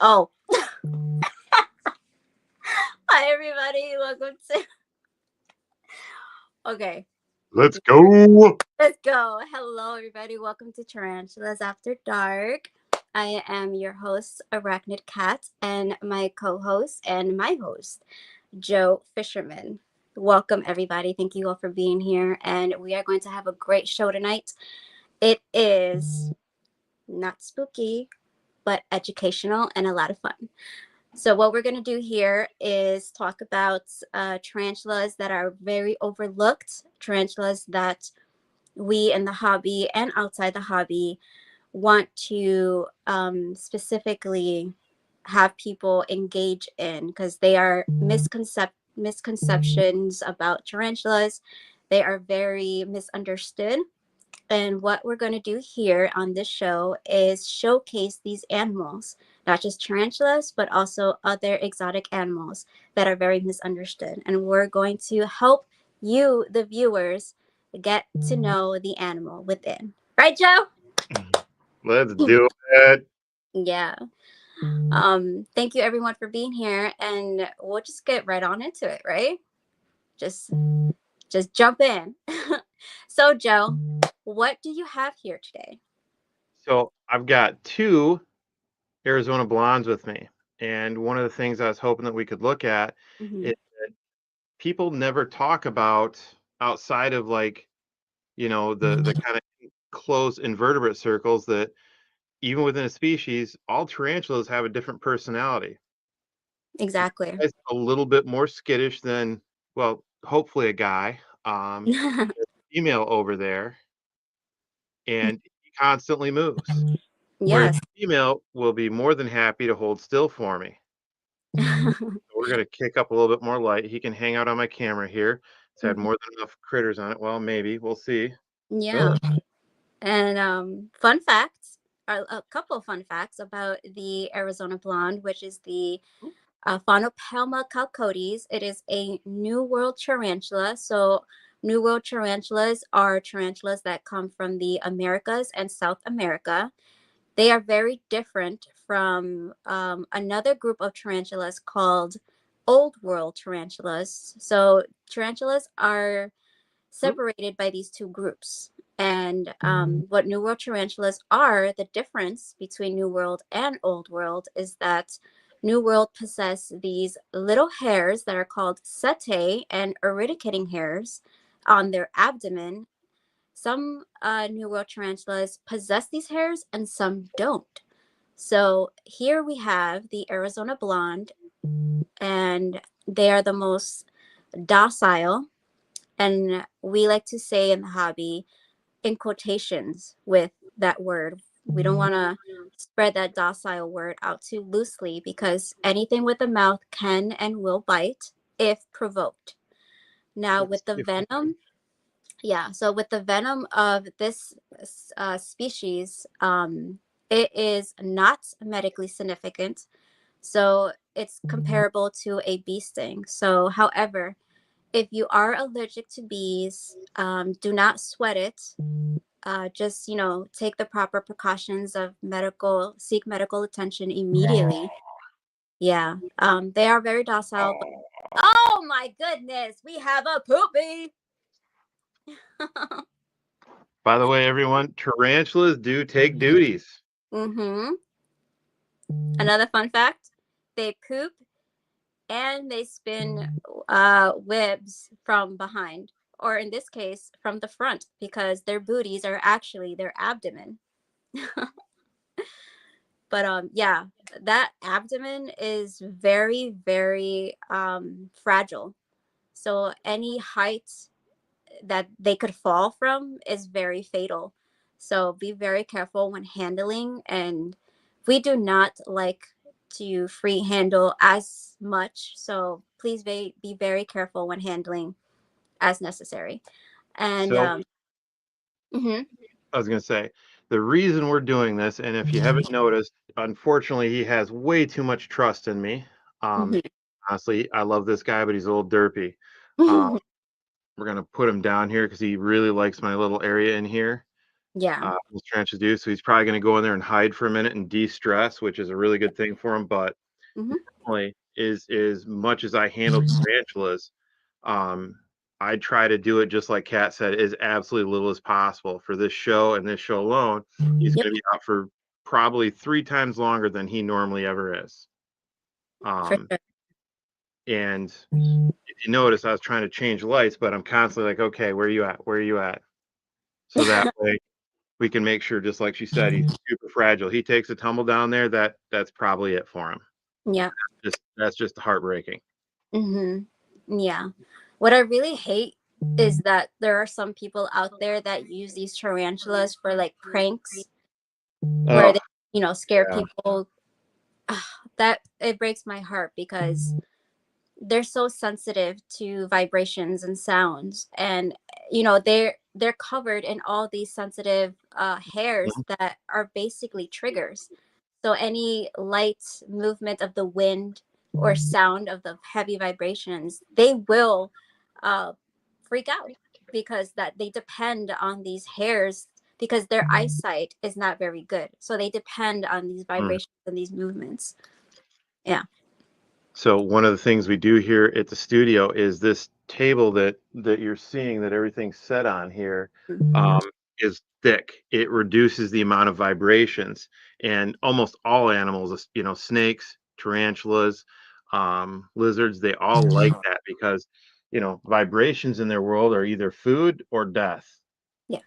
Oh, hi everybody. Welcome to. Okay, Let's go. let's go. Hello, everybody. Welcome to Tarantulas After Dark. I am your host, Arachnid Cat, and my co-host and my host, Joe Fisherman. Welcome, everybody. Thank you all for being here, and we are going to have a great show tonight. It is not spooky, but educational and a lot of fun. So, what we're going to do here is talk about tarantulas that are very overlooked, tarantulas that we in the hobby and outside the hobby want to specifically have people engage in because they are misconceptions about tarantulas. They are very misunderstood, and what we're going to do here on this show is showcase these animals, not just tarantulas, but also other exotic animals that are very misunderstood. And we're going to help you, the viewers, get to know the animal within. Right, Joe? Let's do it. Yeah. Thank you everyone for being here, and we'll just get right on into it, right? Just just jump in. So, Joe, what do you have here today? So I've got two Arizona blondes with me. And one of the things I was hoping that we could look at Hmm. is that people never talk about outside of the kind of close invertebrate circles that even within a species, all tarantulas have a different personality. Exactly. It's a little bit more skittish than, well, hopefully a guy. Female over there, and he constantly moves. Whereas Yes. the female will be more than happy to hold still for me. So we're gonna kick up a little bit more light. He can hang out on my camera here. It's had Mhm. more than enough critters on it. Well, maybe we'll see. Yeah. And fun facts, a couple of fun facts about the Arizona blonde, which is the Phonopelma chalcodes. It is a New World tarantula. So, New World tarantulas are tarantulas that come from the Americas and South America. They are very different from another group of tarantulas called Old World tarantulas. So, tarantulas are separated by these two groups. And what New World tarantulas are, the difference between New World and Old World is that New World possess these little hairs that are called setae and eradicating hairs on their abdomen. Some New World tarantulas possess these hairs and some don't. So here we have the Arizona blonde, and they are the most docile, and we like to say in the hobby, in quotations with that word. We don't want to spread that docile word out too loosely because anything with a mouth can and will bite if provoked. Now, with the If we can. venom, yeah, so with the venom of this species, it is not medically significant. So it's comparable to a bee sting. So, however, if you are allergic to bees, do not sweat it. Just take the proper precautions of seek medical attention immediately. Yeah, they are very docile. But, oh my goodness, we have a poopy. By the way, everyone, tarantulas do take duties. Mm-hmm. Another fun fact: they poop and they spin webs from behind, or in this case, from the front, because their booties are actually their abdomen. But yeah, that abdomen is very, very fragile. So any height that they could fall from is very fatal. So be very careful when handling. And we do not like to free handle as much. So please be very careful when handling as necessary. And So mhm, I was gonna say the reason we're doing this, and if you haven't noticed, unfortunately, he has way too much trust in me. Um, mhm. honestly, I love this guy, but he's a little derpy. Um, we're gonna put him down here because he really likes my little area in here. Yeah. Most tarantulas do. So he's probably going to go in there and hide for a minute and de-stress, which is a really good thing for him. But Hmm. normally, is much as I handle tarantulas, um, I try to do it just like Kat said, as absolutely little as possible for this show and this show alone. He's Yep. going to be out for probably 3 times longer than he normally ever is. For Um, sure. and if you notice, I was trying to change lights, but I'm constantly like, okay, where are you at? Where are you at? So that way we can make sure, just like she said, he's super fragile. He takes a tumble down there, that's probably it for him. Yeah. Just that's just heartbreaking. Hmm. Yeah. What I really hate is that there are some people out there that use these tarantulas for like pranks where Oh, they, scare yeah. people. That it breaks my heart because they're so sensitive to vibrations and sounds, and they're covered in all these sensitive hairs Mhm, that are basically triggers. So any light movement of the wind or sound of the heavy vibrations, they will uh, freak out because that they depend on these hairs because their eyesight is not very good. So they depend on these mm. vibrations and these movements. Yeah. So one of the things we do here at the studio is this table that you're seeing that everything's set on here is thick. It reduces the amount of vibrations, and almost all animals, snakes, tarantulas, lizards, they all like that because vibrations in their world are either food or death. Yeah.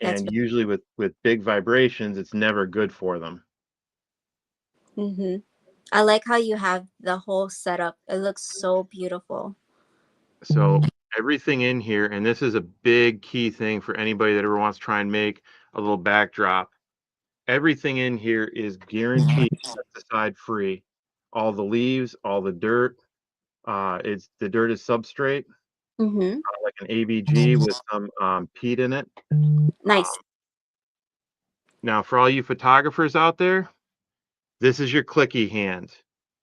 That's And usually with big vibrations, it's never good for them. right. I like how you have the whole setup. It looks so beautiful. So everything in here, and this is a big key thing for anybody that ever wants to try and make a little backdrop. Everything in here is guaranteed pesticide free. All the leaves, all the dirt. It's the dirt is substrate, Mm-hmm. like an ABG with some peat in it. Nice. Um, Now, for all you photographers out there, this is your clicky hand.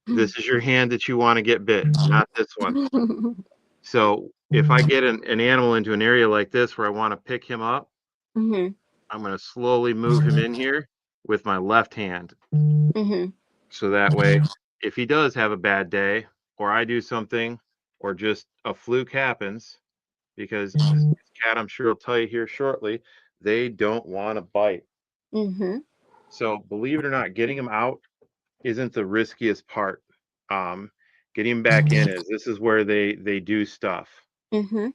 This is your hand that you want to get bit, not this one. So if I get an animal into an area like this where I want to pick him up, Mm-hmm. I'm going to slowly move him in here with my left hand. Mm-hmm. So that way, if he does have a bad day, or I do something, or just a fluke happens, because this cat, I'm sure will tell you here shortly, they don't want to bite. Mm-hmm. So believe it or not, getting them out isn't the riskiest part. Um, Getting them back in is, this is where they do stuff. Mm-hmm.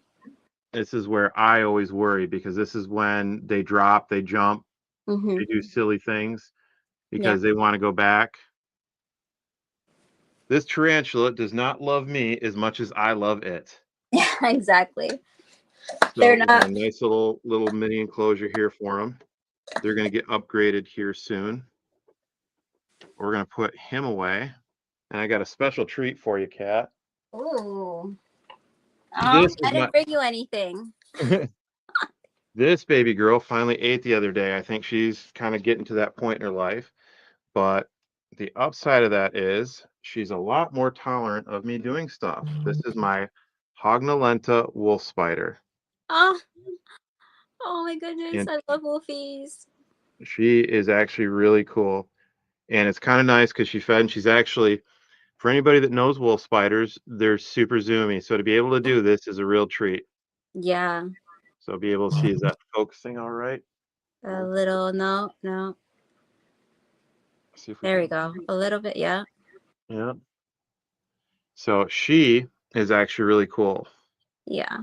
This is where I always worry because this is when they drop, they jump, Mm-hmm. they do silly things Yeah. because they want to go back. This tarantula does not love me as much as I love it. Exactly. So They're we got not. a nice little mini enclosure here for them. They're going to get upgraded here soon. We're going to put him away. And I got a special treat for you, Kat. Ooh. Oh, This I is my didn't bring you anything. this baby girl finally ate the other day. I think she's kind of getting to that point in her life. But the upside of that is she's a lot more tolerant of me doing stuff. This is my Hognolenta wolf spider. Oh, oh my goodness. And I love wolfies. she is actually really cool. And it's kind of nice because she's fed and she's actually, for anybody that knows wolf spiders, they're super zoomy. So to be able to do this is a real treat. Yeah. So be able to see, is that focusing all right? A little, no, no. See if we There we can, go. A little bit, yeah. yeah. So she is actually really cool. Yeah.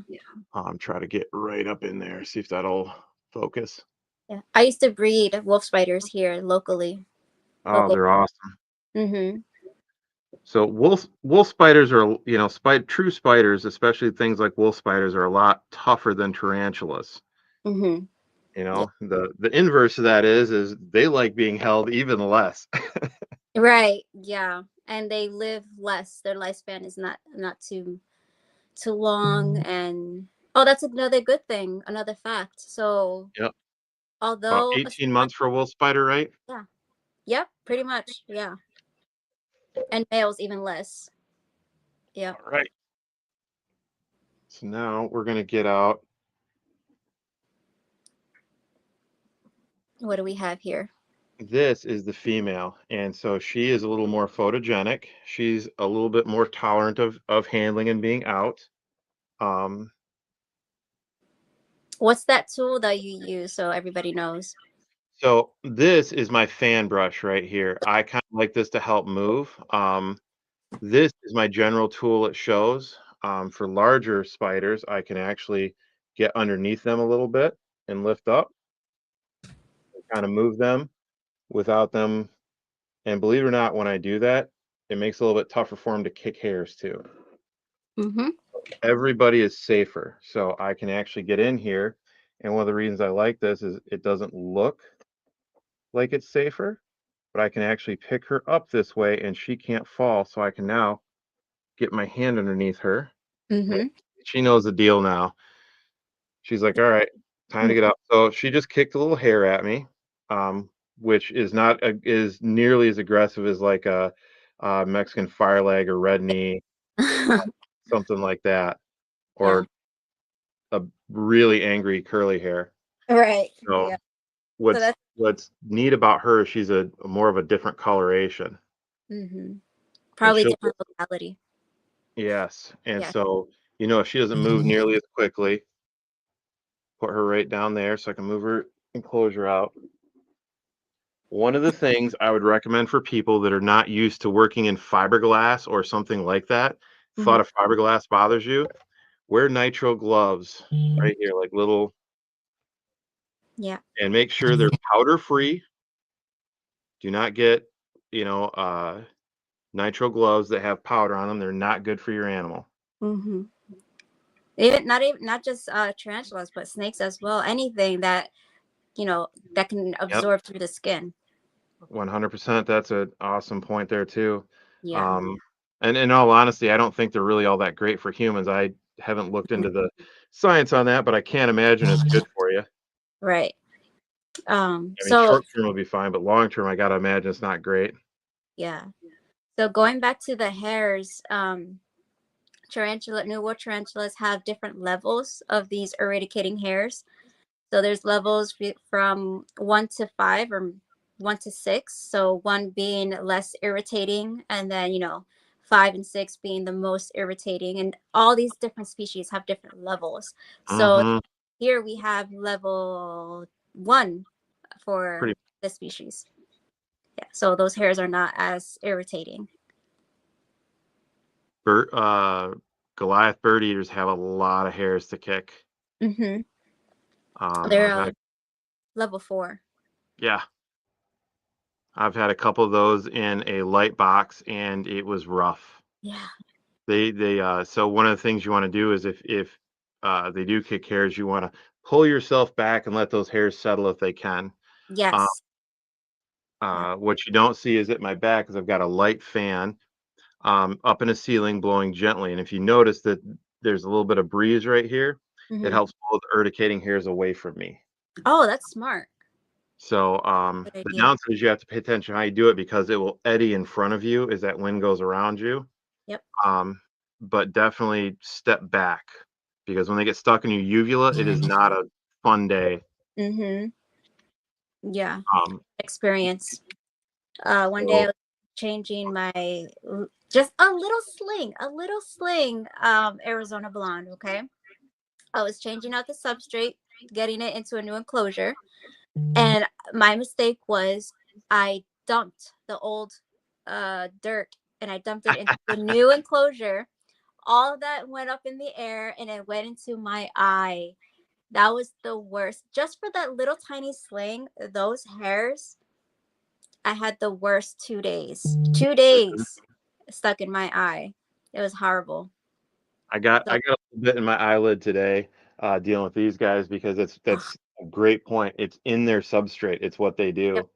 Try to get right up in there, see if that'll focus. Yeah. I used to breed wolf spiders here locally. Oh, Local. they're awesome. Mm-hmm. So wolf spiders are, true spiders, especially things like wolf spiders, are a lot tougher than tarantulas. Mm-hmm. Yeah. The inverse of that is they like being held even less. Right. Yeah. And they live less. Their lifespan is not too long. And oh, that's another good thing, another fact. So Yep. About although a 18 months for a wolf spider, right? yeah. Yep, pretty much. Yeah. And males even less. Yep. All right. So now we're gonna get out. What do we have here? This is the female, and so she is a little more photogenic. She's a little bit more tolerant of handling and being out. Um, What's that tool that you use so everybody knows? so this is my fan brush right here. I kind of like this to help move. This is my general tool it shows. For larger spiders, I can actually get underneath them a little bit and lift up and kind of move them without them. And believe it or not, when I do that, it makes it a little bit tougher for them to kick hairs too. Mm-hmm. Everybody is safer. So I can actually get in here. And one of the reasons I like this is it doesn't look like it's safer, but I can actually pick her up this way and she can't fall. So I can now get my hand underneath her. And Mm-hmm. she knows the deal now. She's like, all right, time to get up. So she just kicked a little hair at me, which is not is nearly as aggressive as like a Mexican fire leg or red knee, something like that, Yeah. or a really angry curly hair. Right. So Yeah. So what's that's what's neat about her is she's a more of a different coloration, mm-hmm. and Probably she'll different locality. yes, and Yeah. so if she doesn't move nearly as quickly, put her right down there so I can move her enclosure out. One of the things I would recommend for people that are not used to working in fiberglass or something like that, Mm-hmm. thought of fiberglass bothers you, wear nitrile gloves right here, like little, Yeah. and make sure they're powder free. Do not get, you know, nitrile gloves that have powder on them. They're not good for your animal. Mm-hmm. Even not just tarantulas, but snakes as well. Anything that that can Yep, absorb through the skin. 100%. That's an awesome point there too. Yeah. Um, and in all honesty, I don't think they're really all that great for humans. I haven't looked into the science on that, but I can't imagine it's good for you. Right. I mean, So short term will be fine, but long term, I gotta imagine it's not great. yeah. So going back to the hairs, New World tarantulas have different levels of these eradicating hairs. So there's levels from 1 to 5 or 1 to 6. So one being less irritating, and then 5 and 6 being the most irritating. And all these different species have different levels. So Mhm. here we have level 1 for Pretty the species. Yeah. So those hairs are not as irritating. bird Goliath bird eaters have a lot of hairs to kick. Mm-hmm. I've They're had level 4. yeah, I've had a couple of those in a light box, and it was rough. Yeah. So one of the things you wanna do is if they do kick hairs, you wanna pull yourself back and let those hairs settle if they can. Uh, Yes. Yeah. what you don't see is at my back is I've got a light fan, up in a ceiling blowing gently, and if you notice that there's a little bit of breeze right here, it Mm-hmm. helps pull the urticating hairs away from me. Oh, that's smart. So, Good the idea. downside is you have to pay attention how you do it because it will eddy in front of you as that wind goes around you. Yep. Um, but definitely step back because when they get stuck in your uvula, it is not a fun day. Mm-hmm. Yeah. Um, Experience. One day I so was changing just a little sling, Arizona blonde. Okay. I was changing out the substrate, getting it into a new enclosure. And my mistake was I dumped the old dirt and I dumped it into the new enclosure. All of that went up in the air and it went into my eye. That was the worst. Just for that little tiny sling, those hairs, I had the worst 2 days. 2 days stuck in my eye. It was horrible. So, I got a little bit in my eyelid today, dealing with these guys because oh, that's a great point. It's in their substrate. It's what they yep, do.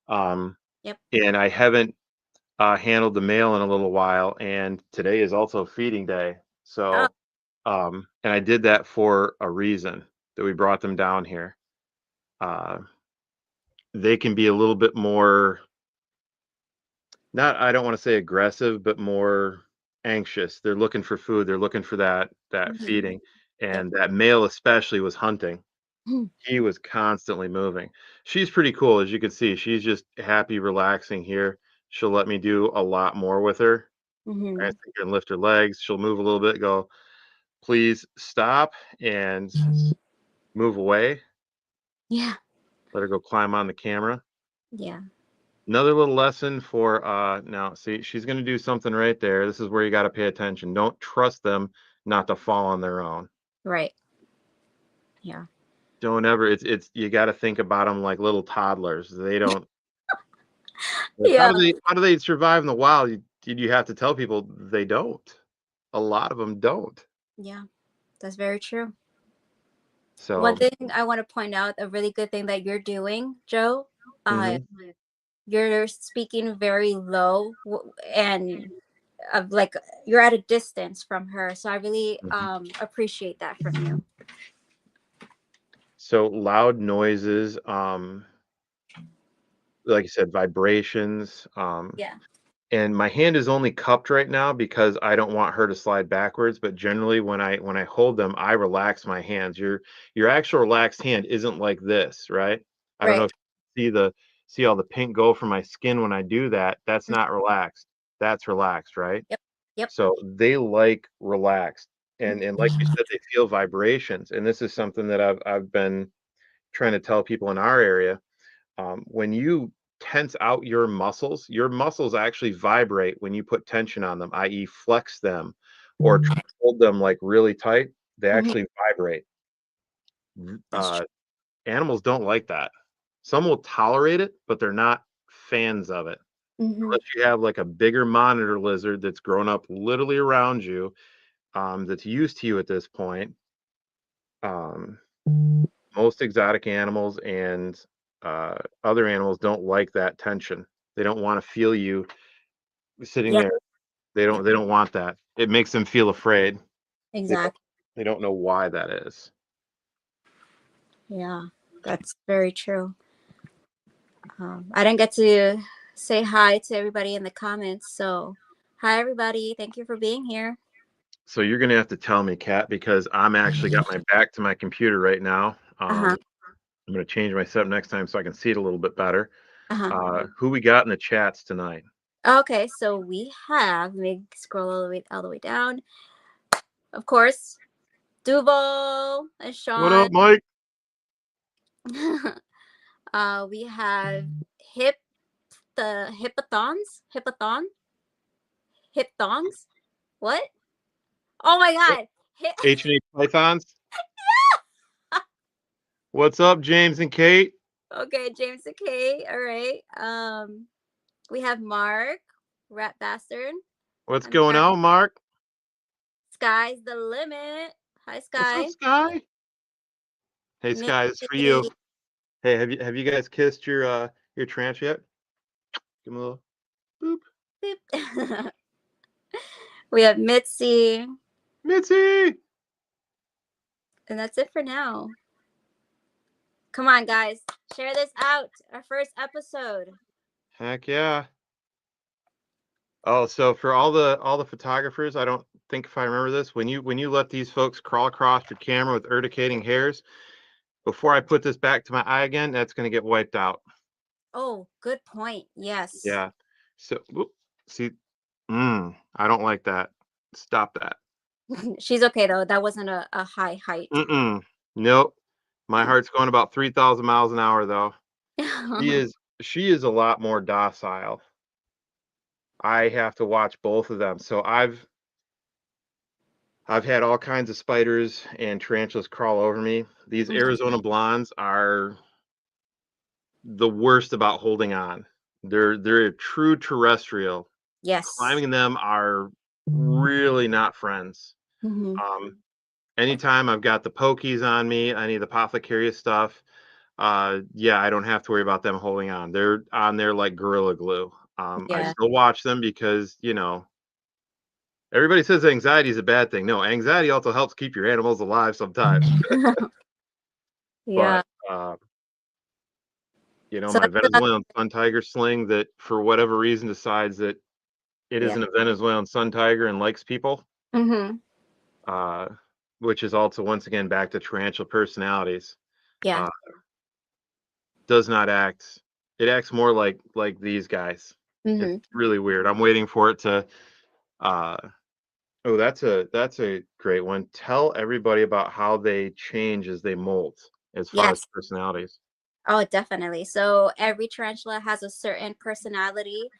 Um, yep. and I haven't handled the male in a little while, and today is also feeding day. Oh, So, and I did that for a reason that we brought them down here. Uh, they can be a little bit more, not, I don't want to say aggressive, but more anxious. They're looking for food. They're looking for that mhm, feeding, yep. and that male especially was hunting. He was constantly moving. She's pretty cool, as you can see. She's just happy, relaxing here. She'll let me do a lot more with her. I Mm-hmm. sit here and lift her legs. She'll move a little bit, go, please stop and move away. Yeah. Let her go climb on the camera. Yeah. Another little lesson for now, see, she's going to do something right there. This is where you got to pay attention. Don't trust them not to fall on their own. Right. Yeah. Don't ever, it's you got to think about them like little toddlers. They don't, like, Yeah. how do they survive in the wild? You have to tell people they don't. A lot of them don't. Yeah. That's very true. One So, thing I want to point out, a really good thing that you're doing, Joe, uh, mhm, you're speaking very low and of like you're at a distance from her. So I really mhm. appreciate that from you. So loud noises, like I said, vibrations, Yeah. and my hand is only cupped right now because I don't want her to slide backwards, but generally when I hold them, I relax my hands. Your actual relaxed hand isn't like this, right? I don't know Right. if you see all the pink go from my skin when I do that. That's Mm. not relaxed. That's relaxed, right? Yep. Yep. So they like relaxed. Mm. And like you said, they feel vibrations. And this is something that I've been trying to tell people in our area. When you tense out your muscles actually vibrate when you put tension on them, i.e., flex them or try to hold them like really tight. They Mhm. actually vibrate. That's true. Animals don't like that. Some will tolerate it, but they're not fans of it. Hmm. Unless you have like a bigger monitor lizard that's grown up literally around you, that's used to you at this point. Um, Most exotic animals and other animals don't like that tension. They don't want to feel you sitting Yeah. there. They don't want that. It makes them feel afraid. They don't Exactly. they don't know why that is. Yeah. That's very true. I didn't get to say hi to everybody in the comments. So, hi, everybody. Thank you for being here. So you're gonna have to tell me, Kat, because I'm actually got my back to my computer right now. Uh huh. I'm gonna change my setup next time so I can see it a little bit better. Uh huh. Who we got in the chats tonight? Okay. So we have, let me scroll all the way down. Of course, Duval and What Sean. up, Mike? We have Hip, Hip Thongs. What? Oh my God. Hip. H&H Pythons. What's up, James and Kate? Okay, James and Kate. All right. We have Mark, Rat Bastard. What's Hi, going Mark. on, Mark? Sky's the limit. Hi, What's up, Sky. Sky? Hey, Sky, it's for you. Mitzi. Hey, have you guys kissed your tranch yet? Give him a little boop. Boop. We have Mitzi. Mitzi! And that's it for now. Come on, guys. Share this out. Our first episode. Heck yeah. Oh, so for all the photographers, I don't think if I remember this, when you let these folks crawl across your camera with urticating hairs, before I put this back to my eye again, that's gonna get wiped out. Oh, good point. Yes. Yeah. So whoop, see, I don't like that. Stop that. She's okay, though. That wasn't a high height. Mm-mm. Nope. My heart's going about 3,000 miles an hour though. She is a lot more docile. I have to watch both of them. So I've had all kinds of spiders and tarantulas crawl over me. These Mhm. Arizona blondes are the worst about holding on. They're a true terrestrial. Yes. Climbing them are really not friends. Hmm. Um, Anytime I've got the pokies on me, any of the apothecary stuff, yeah, I don't have to worry about them holding on. They're on there like gorilla glue. I Yeah. still watch them because, everybody says anxiety is a bad thing. No, anxiety also helps keep your animals alive sometimes. Yeah. But, So my that's Venezuelan sun tiger sling that for whatever reason decides that it yeah. isn't a Venezuelan sun tiger and likes people, Hmm. uh, which is also once again back to tarantula personalities. Yeah. uh, does not act. It acts more like these guys. It's Mm-hmm. really weird. I'm waiting for it to. Uh, oh, that's a great one. Tell everybody about how they change as they molt, as far as Yes. personalities. Oh, definitely. So every tarantula has a certain personality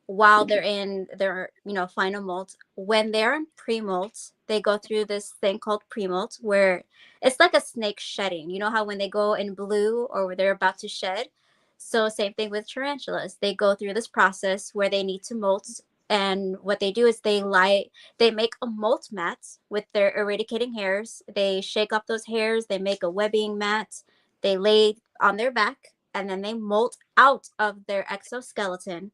while they're in their final molt. When they're in pre-molt, they go through this thing called pre-molt, where it's like a snake shedding. You know how when they go in blue or they're about to shed? So same thing with tarantulas. They go through this process where they need to molt, and what they do is they make a molt mat with their eradicating hairs. They shake off those hairs, they make a webbing mat, they lay on their back, and then they molt out of their exoskeleton,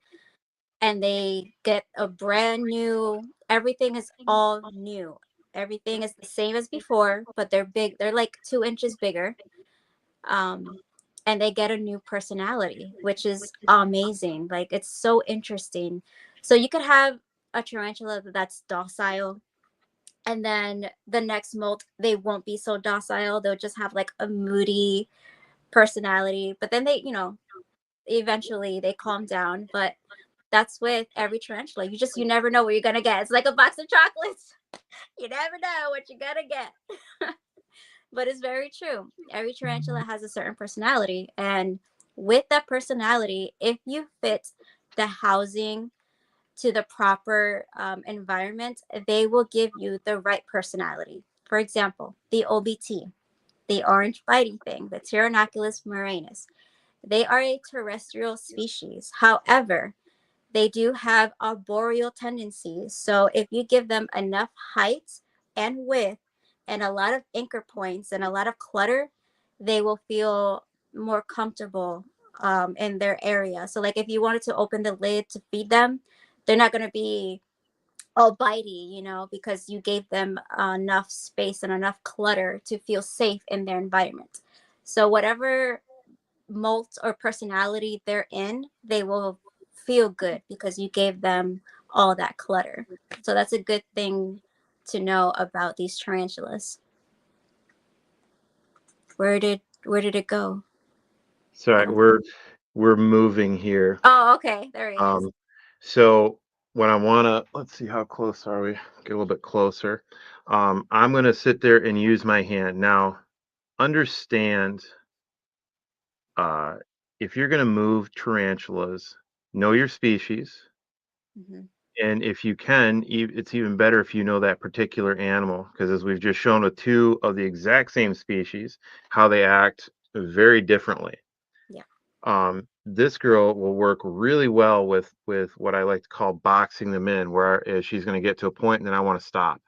and they get a brand new, everything is all new, everything is the same as before, but they're big, they're like 2 inches bigger. um and they get a new personality, which is amazing. Like, it's so interesting. So you could have a tarantula that's docile, and then the next molt they won't be so docile, they'll just have like a moody personality, but then they, eventually they calm down. But that's with every tarantula. You never know what you're gonna get. It's like a box of chocolates. You never know what you're gonna get. But it's very true. Every tarantula has a certain personality, and with that personality, if you fit the housing to the proper environment, they will give you the right personality. For example, the OBT, the orange biting thing, the Tyrannoculus murinus. They are a terrestrial species. However, they do have arboreal tendencies. So if you give them enough height and width and a lot of anchor points and a lot of clutter, they will feel more comfortable in their area. So like if you wanted to open the lid to feed them, they're not going to be all bitey, because you gave them enough space and enough clutter to feel safe in their environment. So whatever molt or personality they're in, they will feel good because you gave them all that clutter. So that's a good thing to know about these tarantulas. Where did it go? I Sorry, don't. we're moving here. Oh, okay. There he is. Um, so when I wanna, let's see, how close are we? Get a little bit closer. I'm gonna sit there and use my hand. Now, understand, uh, if you're gonna move tarantulas, know your species, Hmm. and if you can, it's even better if you know that particular animal, because as we've just shown with two of the exact same species, how they act very differently. Yeah. This girl will work really well with what I like to call boxing them in, where she's going to get to a point and then I want to stop,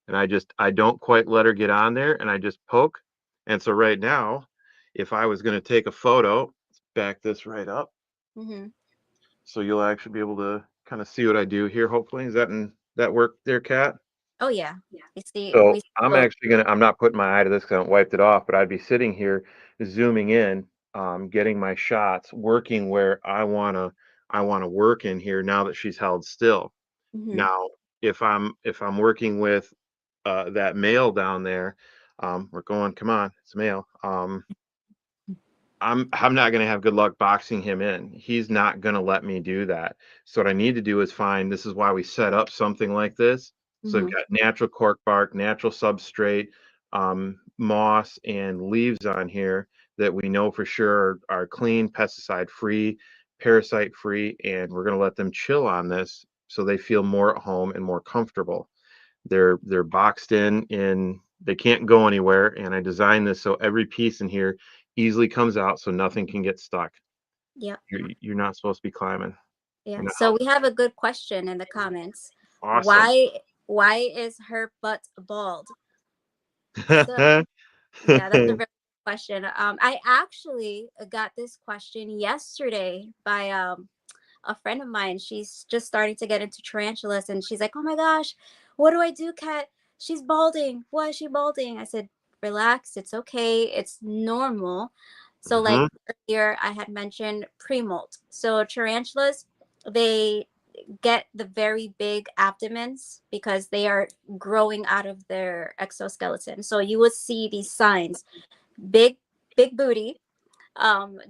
and I don't quite let her get on there, and I just poke. And so right now, if I was going to take a photo, let's back this right up Hmm. so you'll actually be able to kind of see what I do here. Hopefully, that work there, Kat? Oh yeah. So We see I'm both. actually I'm not putting my eye to this because I haven't wiped it off, but I'd be sitting here zooming in, getting my shots, working where I wanna work in here now that she's held still. Hmm. Now, if I'm working with that male down there, we're going, come on, it's a male. I'm not gonna have good luck boxing him in. He's not gonna let me do that. So what I need to do is find, this is why we set up something like this. So I've Hmm. got natural cork bark, natural substrate, moss, and leaves on here that we know for sure are clean, pesticide free, parasite free, and we're gonna let them chill on this so they feel more at home and more comfortable. They're boxed in, they can't go anywhere, and I designed this so every piece in here easily comes out so nothing can get stuck. Yep. You're not supposed to be climbing. Yeah. You're So we have a good question in the comments. not. Awesome. Why is her butt bald? So yeah, that's a very good question. I actually got this question yesterday by a friend of mine. She's just starting to get into tarantulas, and she's like, "Oh my gosh, what do I do, Kat? She's balding. Why is she balding?" I said, "Relax. It's okay. It's normal." So, like Mhm. earlier, I had mentioned pre-molt. So tarantulas, they get the very big abdomens because they are growing out of their exoskeleton. So you will see these signs: big big booty,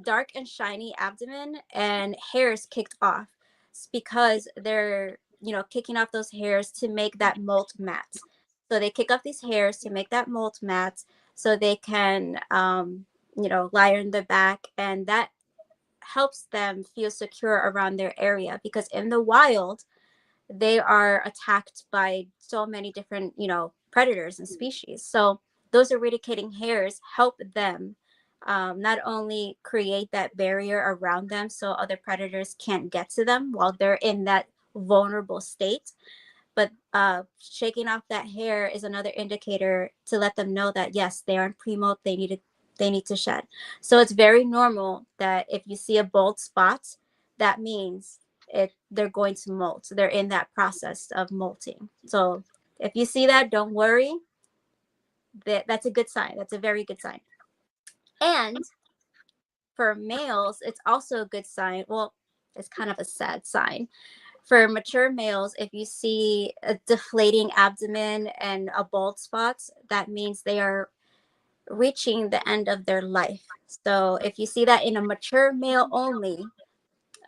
dark and shiny abdomen, and hairs kicked off. It's because they're, kicking off those hairs to make that molt mat. So they kick off these hairs to make that molt mat so they can, lie on the back. And that helps them feel secure around their area, because in the wild, they are attacked by so many different, predators and species. So those eradicating hairs help them, not only create that barrier around them so other predators can't get to them while they're in that vulnerable state, but shaking off that hair is another indicator to let them know that yes, they are in pre-molt. They need to shed. So it's very normal that if you see a bald spot, that means they're going to molt. They're in that process of molting. So if you see that, don't worry. That's a good sign. That's a very good sign. And for males, it's also a good sign. Well, it's kind of a sad sign. For mature males, if you see a deflating abdomen and a bald spot, that means they are reaching the end of their life. So if you see that in a mature male only,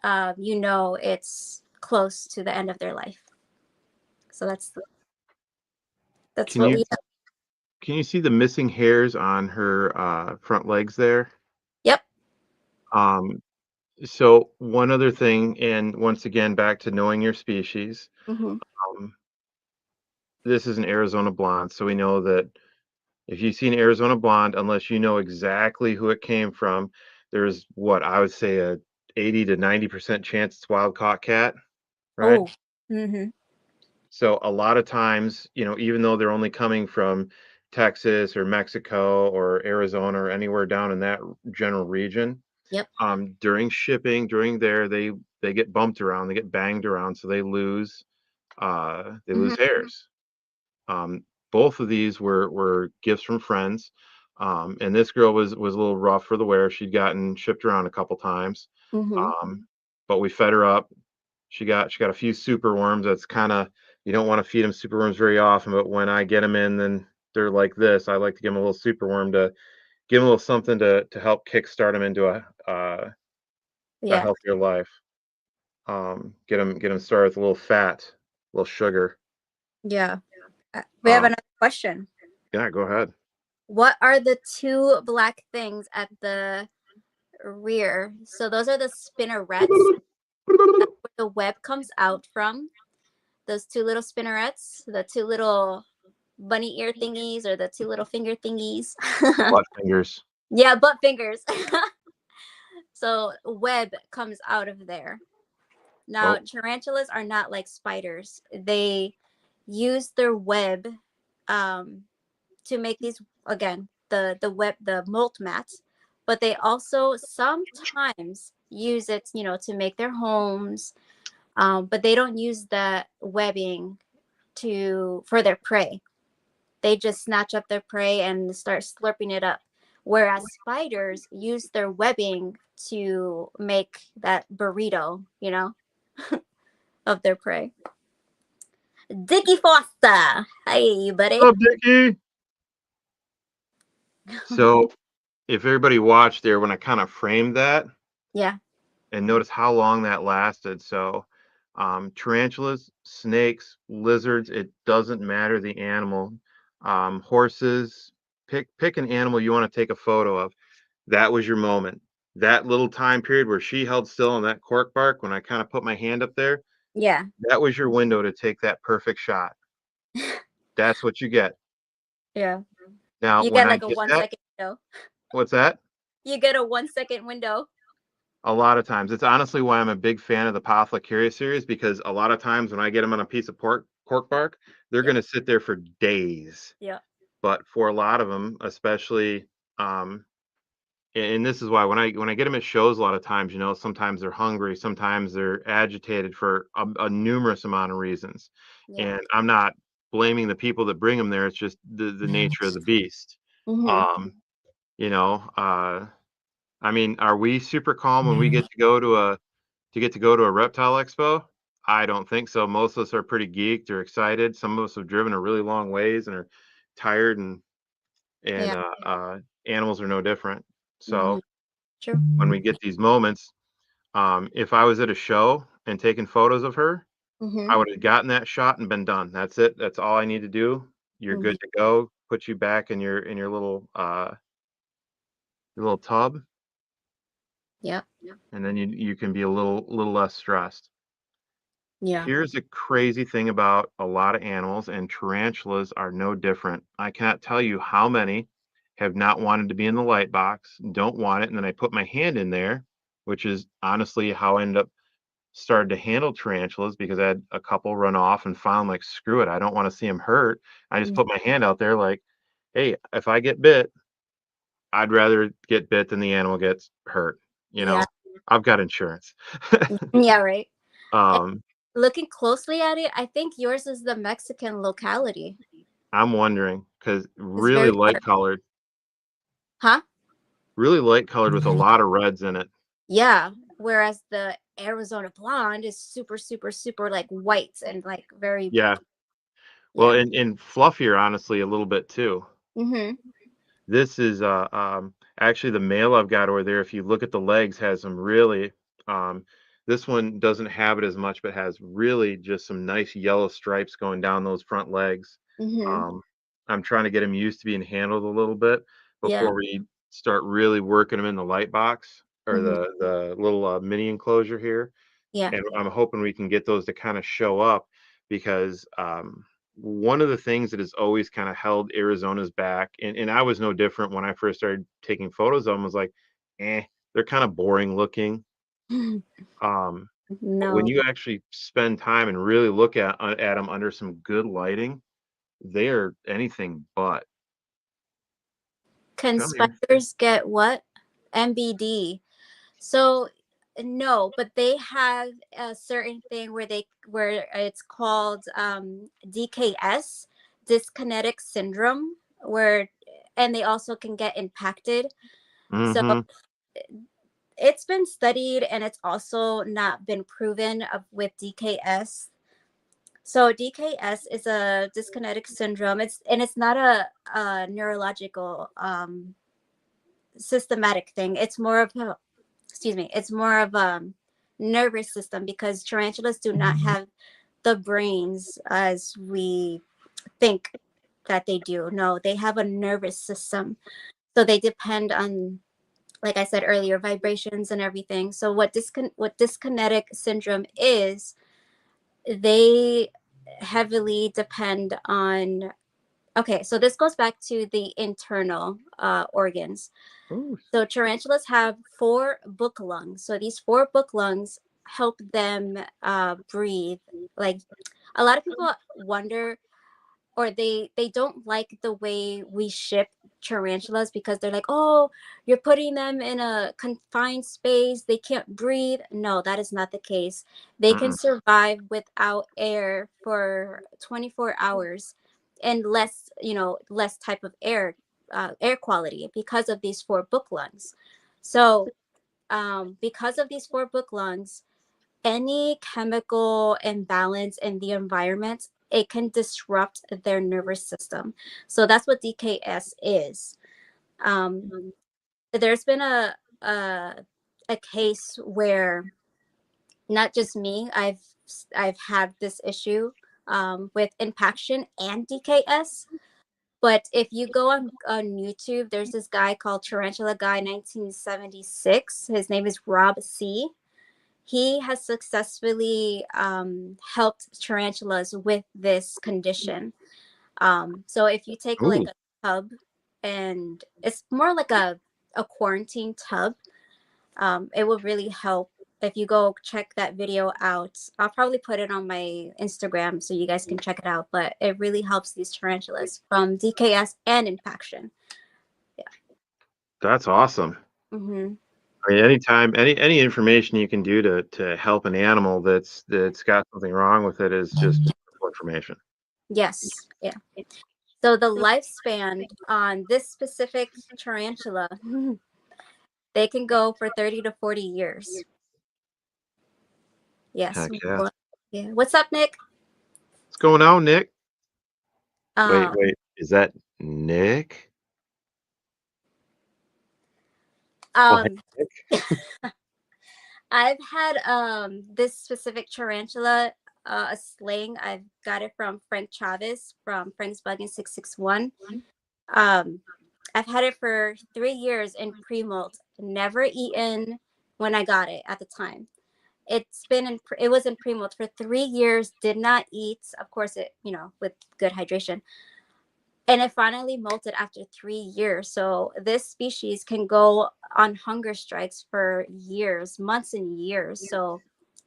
it's close to the end of their life. So that's Can what you we have. can you see the missing hairs on her front legs there? Yep. Um, so one other thing, and once again, back to knowing your species. Hmm. Um, this is an Arizona blonde, so we know that if you see an Arizona blonde, unless you know exactly who it came from, there's what I would say a 80 to 90% chance it's wild caught cat, right? Oh. Hmm. So a lot of times, even though they're only coming from Texas or Mexico or Arizona or anywhere down in that general region, Yep. during shipping, during there, they get bumped around, they get banged around, so they lose Hmm. hairs. Um, both of these were gifts from friends. And this girl was a little rough for the wear. She'd gotten shipped around a couple times. Hmm. But we fed her up. She got a few super worms. That's kind of, you don't want to feed them super worms very often, but when I get them in, then they're like this. I like to give them a little super worm to give them a little something to help kickstart them into a Yeah. healthier life. Get them started with a little fat, a little sugar. Yeah. We have Um, another question. yeah, go ahead. What are the two black things at the rear? So those are the spinnerets. That's where the web comes out from. Those two little spinnerets, the two little bunny ear thingies, or the two little finger thingies. Butt fingers. Yeah, butt fingers. So web comes out of there. Now, Oh, tarantulas are not like spiders. They use their web, um, to make these, again, the web, the molt mats, but they also sometimes use it, to make their homes. But they don't use the webbing for their prey. They just snatch up their prey and start slurping it up. Whereas spiders use their webbing to make that burrito, of their prey. Dickie Foster. Hey, buddy. what's up, Dickie? So if everybody watched there when I kind of framed that Yeah. and notice how long that lasted. So tarantulas, snakes, lizards, it doesn't matter the animal. Horses, pick an animal you want to take a photo of. That was your moment. That little time period where she held still on that cork bark when I kind of put my hand up there, Yeah. that was your window to take that perfect shot. That's what you get. Yeah. Now, You when get I like a get one that, second window. what's that? You get a 1 second window. A lot of times. It's honestly why I'm a big fan of the Pothlicurria series, because a lot of times when I get them on a piece of cork bark, they're Yeah. going to sit there for days. Yeah. But for a lot of them, especially, um, and this is why when I get them at shows, a lot of times, sometimes they're hungry, sometimes they're agitated for a numerous amount of reasons, Yeah. and I'm not blaming the people that bring them there. It's just the nature of the beast. Mm-hmm. Um, you know, I mean, are we super calm when we get to go to a reptile expo? I don't think so. Most of us are pretty geeked or excited. Some of us have driven a really long ways and are tired, and Yeah. animals are no different. Mm-hmm. So True. when we get these moments, if I was at a show and taking photos of her, Mm-hmm. I would have gotten that shot and been done. That's it. That's all I need to do. You're Mm-hmm. good to go. Put you back in your little tub, Yep. and then you can be a little less stressed. Yeah. Here's a crazy thing about a lot of animals, and tarantulas are no different. I cannot tell you how many have not wanted to be in the light box, don't want it, and then I put my hand in there, which is honestly how I ended up started to handle tarantulas because I had a couple run off and found like, screw it, I don't want to see them hurt. I just Mm. put my hand out there like, hey, if I get bit, I'd rather get bit than the animal gets hurt. You Yeah. know, I've got insurance. Yeah. Right. And um, looking closely at it, I think yours is the Mexican locality. I'm wondering because It's very dark. Huh? really light colored with a lot of reds in it. Yeah. Whereas the Arizona blonde is super, super, super like white and like very, Yeah. Well, yeah. and fluffier, honestly, a little bit too. Mm-hmm. This is actually the male I've got over there. If you look at the legs, has some really um this one doesn't have it as much, but has really just some nice yellow stripes going down those front legs. Mm-hmm. Um, I'm trying to get him used to being handled a little bit Yeah. before we start really working him in the light box or Mm-hmm. the little mini enclosure here. Yeah. And I'm hoping we can get those to kind of show up because one of the things that has always kind of held Arizona's back, and I was no different when I first started taking photos of them, was like, they're kind of boring looking. Um, but when No. you actually spend time and really look at them under some good lighting, they are anything but. Can Come here. spiders get what? MBD. So no, but they have a certain thing where it's called DKS, dyskinetic syndrome, where and they also can get impacted. So Mm-hmm. it's been studied and it's also not been proven with DKS. So DKS is a dyskinetic syndrome. It's not a neurological systematic thing. It's more of a, excuse me, it's more of a nervous system because tarantulas do not have the brains as we think that they do. No, they have a nervous system. So they depend on, like I said earlier, vibrations and everything. So what dyskinetic syndrome is, they heavily depend on, okay, so this goes back to the internal organs. Ooh. So tarantulas have four book lungs. So these four book lungs help them breathe. Like a lot of people wonder, or they don't like the way we ship tarantulas because they're like, oh, you're putting them in a confined space. They can't breathe. No, that is not the case. They can Mm-mm. survive without air for 24 hours and less, less type of air quality because of these four book lungs. So, because of these four book lungs, any chemical imbalance in the environment, it can disrupt their nervous system. So that's what DKS is. Um, there's been a a case where not just me, I've had this issue with impaction and DKS. But if you go on YouTube, there's this guy called Tarantula Guy 1976. His name is Rob C. He has successfully helped tarantulas with this condition. So if you take like Ooh. a tub, and it's more like a quarantine tub, it will really help. If you go check that video out, I'll probably put it on my Instagram so you guys can check it out. But it really helps these tarantulas from DKS and impaction. Yeah. That's awesome. Mm-hmm. I mean, anytime, any information you can do to help an animal that's got something wrong with it is just wonderful information. Yes. Yeah. So the lifespan on this specific tarantula, they can go for 30 to 40 years. Yes. Heck yeah. Yeah. What's up, Nick? What's going on, Nick? Um, Wait, is that Nick? Well, hey, Um, Nick. I've had this specific tarantula, a sling. I've got it from Frank Chavez from Frank's Bug in 661. Um, I've had it for 3 years in pre-molt. Never eaten when I got it at the time. It was in pre-molt for 3 years. Did not eat. Of course, it with good hydration, and it finally molted after 3 years. So this species can go on hunger strikes for years, months and years. So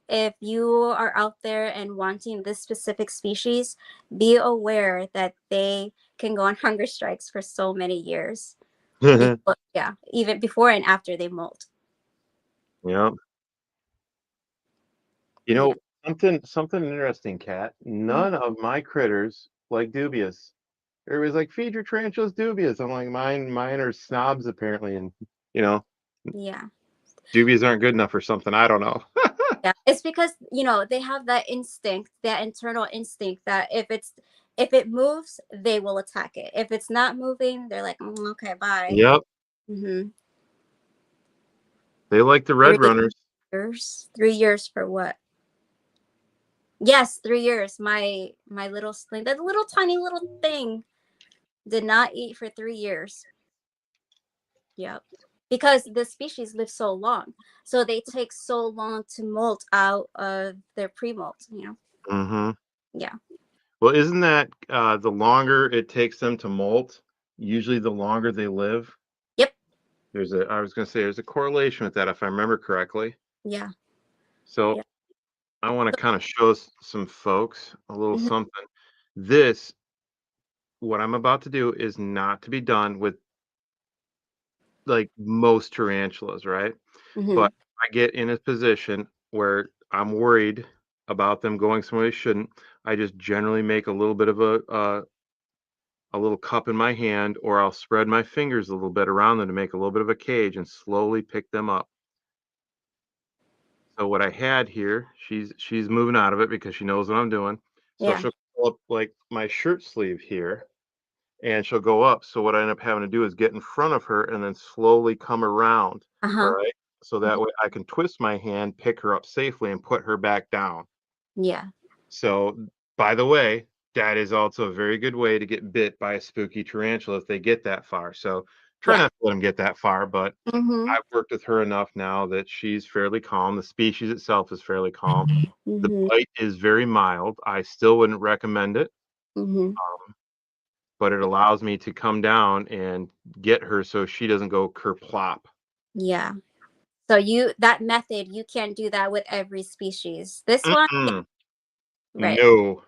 if you are out there and wanting this specific species, be aware that they can go on hunger strikes for so many years. Before, yeah, even before and after they molt. Yeah. You Yeah, know, something interesting, Kat. mhm, None of my critters like dubious. Everybody's like, feed your tarantulas dubious. I'm like, mine are snobs apparently, and you know, yeah, dubious aren't good enough for something. I don't know. yeah. It's because they have that instinct, that internal instinct that if it moves, they will attack it. If it's not moving, they're like, okay, bye. Yep, Mm-hmm. they like the red Three runners. 3 years for what? Yes, 3 years. My little sling, that little tiny little thing, did not eat for 3 years. Yep. Because the species live so long. So they take so long to molt out of their pre-molt. Hmm. Yeah. Well, isn't that the longer it takes them to molt, usually the longer they live? Yep. I was going to say, there's a correlation with that if I remember correctly. Yeah. So Yeah. I want to kind of show some folks a little Hmm. something. This, what I'm about to do, is not to be done with like most tarantulas, right? Hmm. But I get in a position where I'm worried about them going somewhere they shouldn't. I just generally make a little bit of a little cup in my hand, or I'll spread my fingers a little bit around them to make a little bit of a cage and slowly pick them up. So what I had here, she's moving out of it because she knows what I'm doing. So Yeah. she'll pull up like my shirt sleeve here, and she'll go up. So what I end up having to do is get in front of her and then slowly come around. All Uh-huh. right. So that Mhm. way I can twist my hand, pick her up safely, and put her back down. Yeah. So, by the way, that is also a very good way to get bit by a spooky tarantula if they get that far. So try Yeah. not to let them get that far, but Hmm. I've worked with her enough now that she's fairly calm. The species itself is fairly calm. The Hmm. bite is very mild. I still wouldn't recommend it, Hmm. but it allows me to come down and get her so she doesn't go kerplop. Yeah. So that method, you can't do that with every species. This one, yeah, Mm-mm, right. no.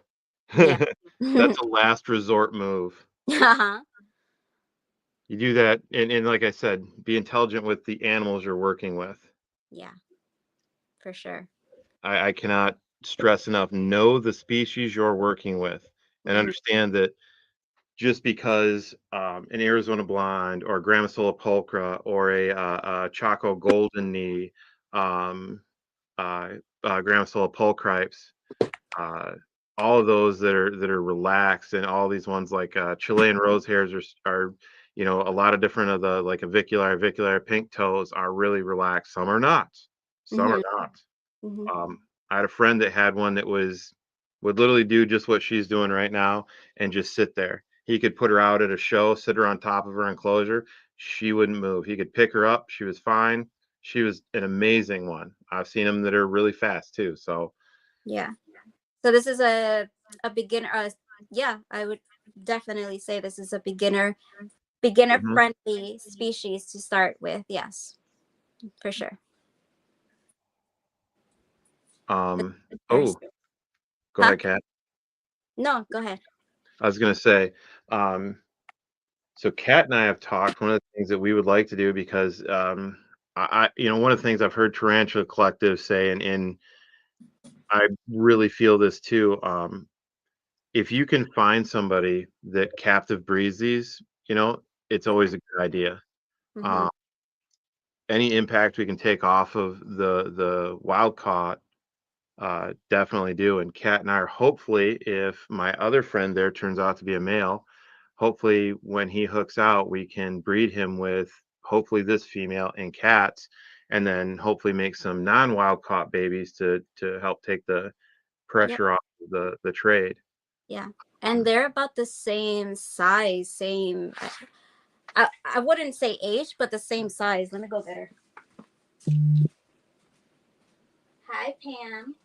Yeah. That's a last resort move. Uh-huh. You do that, and like I said, be intelligent with the animals you're working with. Yeah, for sure. I cannot stress enough, know the species you're working with and Hmm. understand that just because an Arizona blonde or Gramisola pulchra or a Chaco golden knee, um, uh, Gramisola pulchripes, uh, all of those that are relaxed, and all these ones like Chilean rose hairs are a lot of different of the like avicular pink toes are really relaxed. Some are not. Some are Hmm. not. Hmm. I had a friend that had one that would literally do just what she's doing right now and just sit there. He could put her out at a show, sit her on top of her enclosure. She wouldn't move. He could pick her up. She was fine. She was an amazing one. I've seen them that are really fast too. So, Yeah. So this is a beginner. Yeah, I would definitely say this is a beginner mhm. friendly species to start with. Yes, for sure. um, Very. oh, go Huh? ahead, Kat. No, go ahead. I was gonna say, um, so Kat and I have talked. One of the things that we would like to do because one of the things I've heard Tarantula Collective say, and I really feel this too. If you can find somebody that captive breeds these, it's always a good idea. Hmm. Uh, any impact we can take off of the wild caught, definitely do. And Kat and I are hopefully, if my other friend there turns out to be a male, hopefully when he hooks out, we can breed him with hopefully this female in cats, and then hopefully make some non-wild caught babies to help take the Yep. pressure off of the trade. Yeah. And they're about the same size, same. I wouldn't say age, but the same size. Let me go get her. Hi, Pam.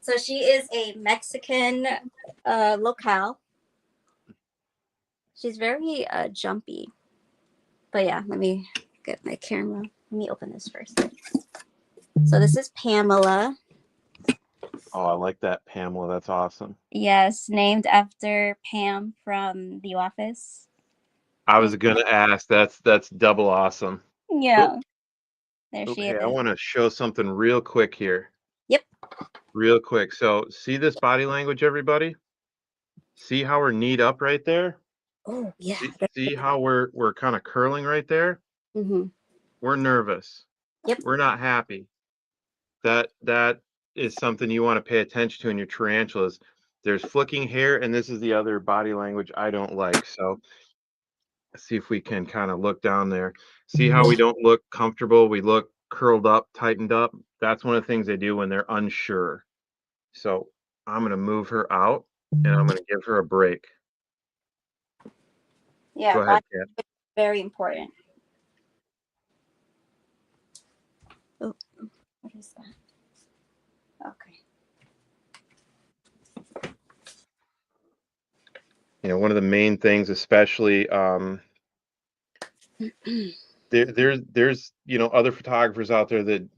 So she is a Mexican locale. She's very jumpy. But yeah, let me get my camera. Let me open this first. So this is Pamela. Oh, I like that, Pamela. That's awesome. Yes, named after Pam from The Office. I was gonna ask. That's double awesome. Oh, Yeah, there she okay. I is. want to show something real quick here. Yep. Real quick. So see this body language, everybody? See how we're kneed up right there? Oh yeah. See how we're kind of curling right there? Mm-hmm. We're nervous. Yep. We're not happy. That is something you want to pay attention to in your tarantulas. There's flicking hair, and this is the other body language I don't like. So see if we can kind of look down there. See how we don't look comfortable? We look curled up, tightened up. That's one of the things they do when they're unsure. So I'm going to move her out, and I'm going to give her a break. Yeah, Go ahead, body Kat. is very important. Oh, what is that? Okay. You know, one of the main things, especially there's other photographers out there that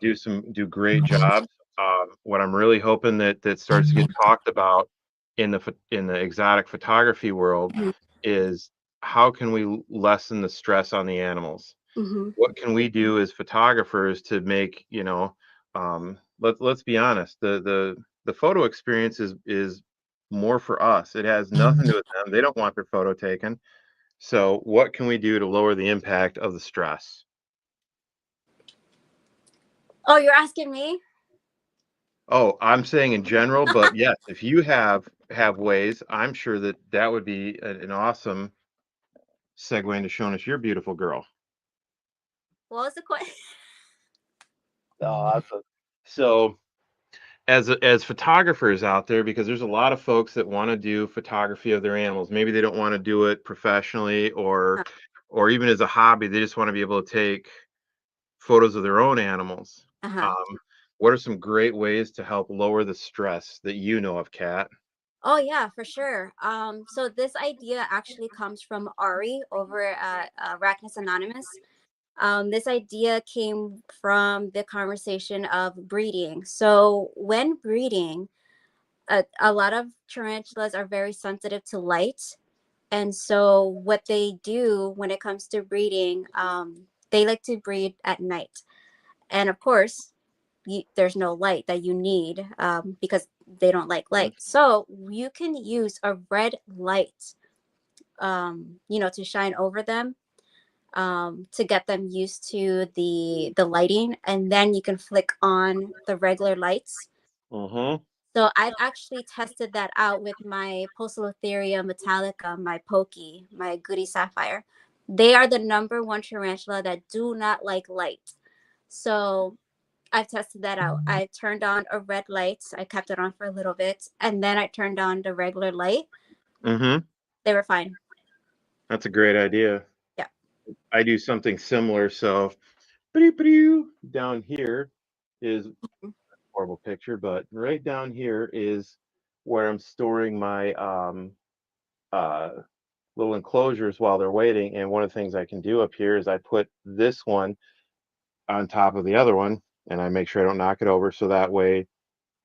do great jobs. What I'm really hoping that starts to get talked about in the exotic photography world is how can we lessen the stress on the animals? Mm-hmm. What can we do as photographers to make let's be honest, the photo experience is more for us. It has nothing to do with them. They don't want their photo taken. So what can we do to lower the impact of the stress? Oh, you're asking me? Oh, I'm saying in general, but yes, if you have ways, I'm sure that would be an awesome segue into showing us your beautiful girl. What was the question? Oh, awesome. So as photographers out there, because there's a lot of folks that want to do photography of their animals. Maybe they don't want to do it professionally or even as a hobby. They just want to be able to take photos of their own animals. Uh-huh. Um, what are some great ways to help lower the stress that you know of, Kat? Oh yeah, for sure. So this idea actually comes from Ari over at Arachnid Anonymous. This idea came from the conversation of breeding. So when breeding, a lot of tarantulas are very sensitive to light, and so what they do when it comes to breeding, they like to breed at night, and of course, there's no light that you need because they don't like light. So you can use a red light, to shine over them, to get them used to the lighting, and then you can flick on the regular lights. Mm-hmm. So I've actually tested that out with my Poecilotheria metallica, my pokey, my goody sapphire. They are the number one tarantula that do not like light. So I've tested that out. I turned on a red light. I kept it on for a little bit, and then I turned on the regular light. Mm-hmm. They were fine. That's a great idea. Yeah. I do something similar. So down here is a horrible picture, but right down here is where I'm storing my uh, little enclosures while they're waiting. And one of the things I can do up here is I put this one on top of the other one, and I make sure I don't knock it over, so that way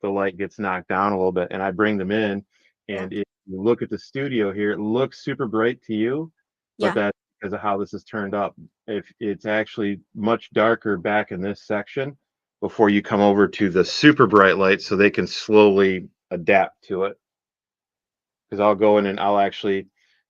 the light gets knocked down a little bit. And I bring them in, Yeah. and if you look at the studio here, it looks super bright to you, but Yeah. that's because of how this is turned up. If it's actually much darker back in this section before you come over to the super bright light, so they can slowly adapt to it. Because I'll go in and I'll actually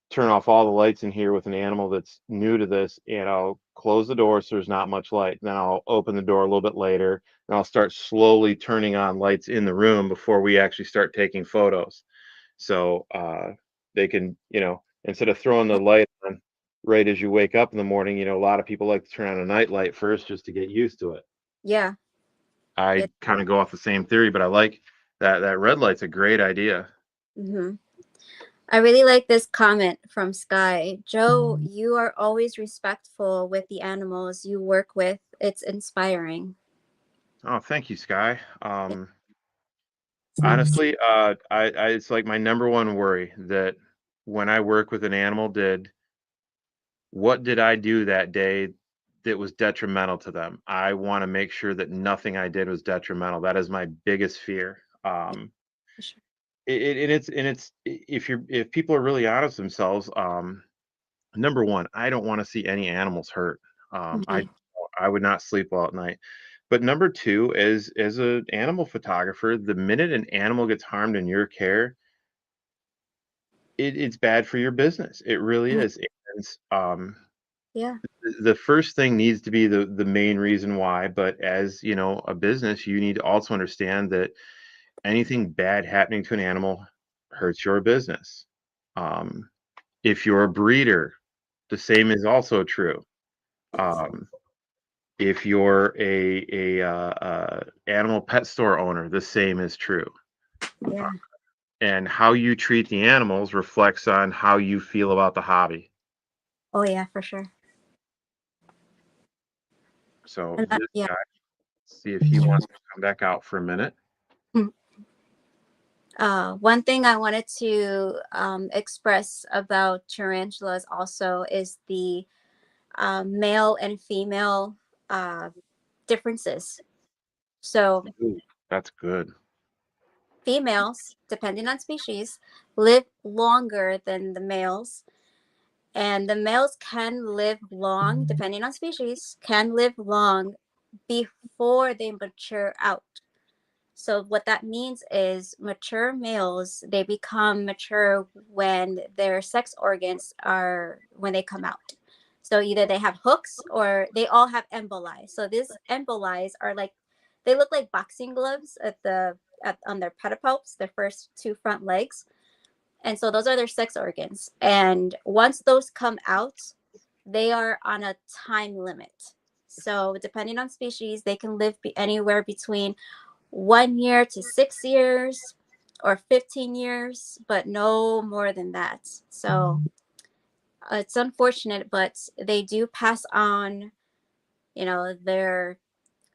turn off all the lights in here with an animal that's new to this, and I'll close the door so there's not much light. Then I'll open the door a little bit later, and I'll start slowly turning on lights in the room before we actually start taking photos. So they can, instead of throwing the light on right as you wake up in the morning. A lot of people like to turn on a night light first just to get used to it. Yeah. I kind of go off the same theory, but I like that red light's a great idea. Mm-hmm. I really like this comment from Sky. Joe, you are always respectful with the animals you work with. It's inspiring. Oh, thank you, Sky. Yeah. Honestly, it's like my number one worry that when I work with an animal, what did I do that day that was detrimental to them? I want to make sure that nothing I did was detrimental. That is my biggest fear. Yeah, for sure. If people are really honest with themselves, number one, I don't want to see any animals hurt. Um, Mm-hmm. I I would not sleep well at night. But number two, as an animal photographer, the minute an animal gets harmed in your care, it's bad for your business. It really Mm-hmm. is. And, Yeah. the first thing needs to be the main reason why. But as a business, you need to also understand that anything bad happening to an animal hurts your business. Um, if you're a breeder, the same is also true. Um, if you're a animal pet store owner, the same is true. Yeah. And how you treat the animals reflects on how you feel about the hobby. Oh, yeah, for sure. So And this yeah. guy, see if he wants to come back out for a minute. One thing I wanted to express about tarantulas also is the male and female uh, differences. So Ooh, that's good. females, depending on species, live longer than the males. And the males can live long, depending on species, can live long before they mature out. So what that means is mature males, they become mature when their sex organs are when they come out. So either they have hooks or they all have emboli. So these emboli are like they look like boxing gloves on their pedipalps, their first two front legs. And so those are their sex organs. And once those come out, they are on a time limit. So depending on species, they can live anywhere between 1 year to 6 years or 15 years, but no more than that. So it's unfortunate, but they do pass on, their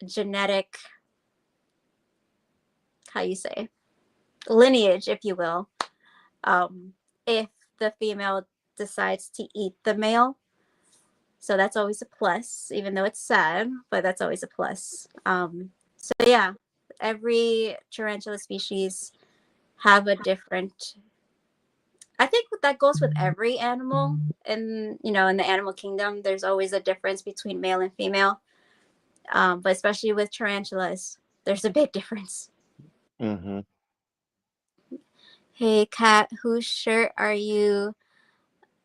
genetic, how you say, lineage, if you will, if the female decides to eat the male. So that's always a plus, even though it's sad, but that's always a plus. So yeah, every tarantula species have a different. I think that goes with every animal, and in the animal kingdom, there's always a difference between male and female. But especially with tarantulas, there's a big difference. Hmm. Hey, Kat, whose shirt are you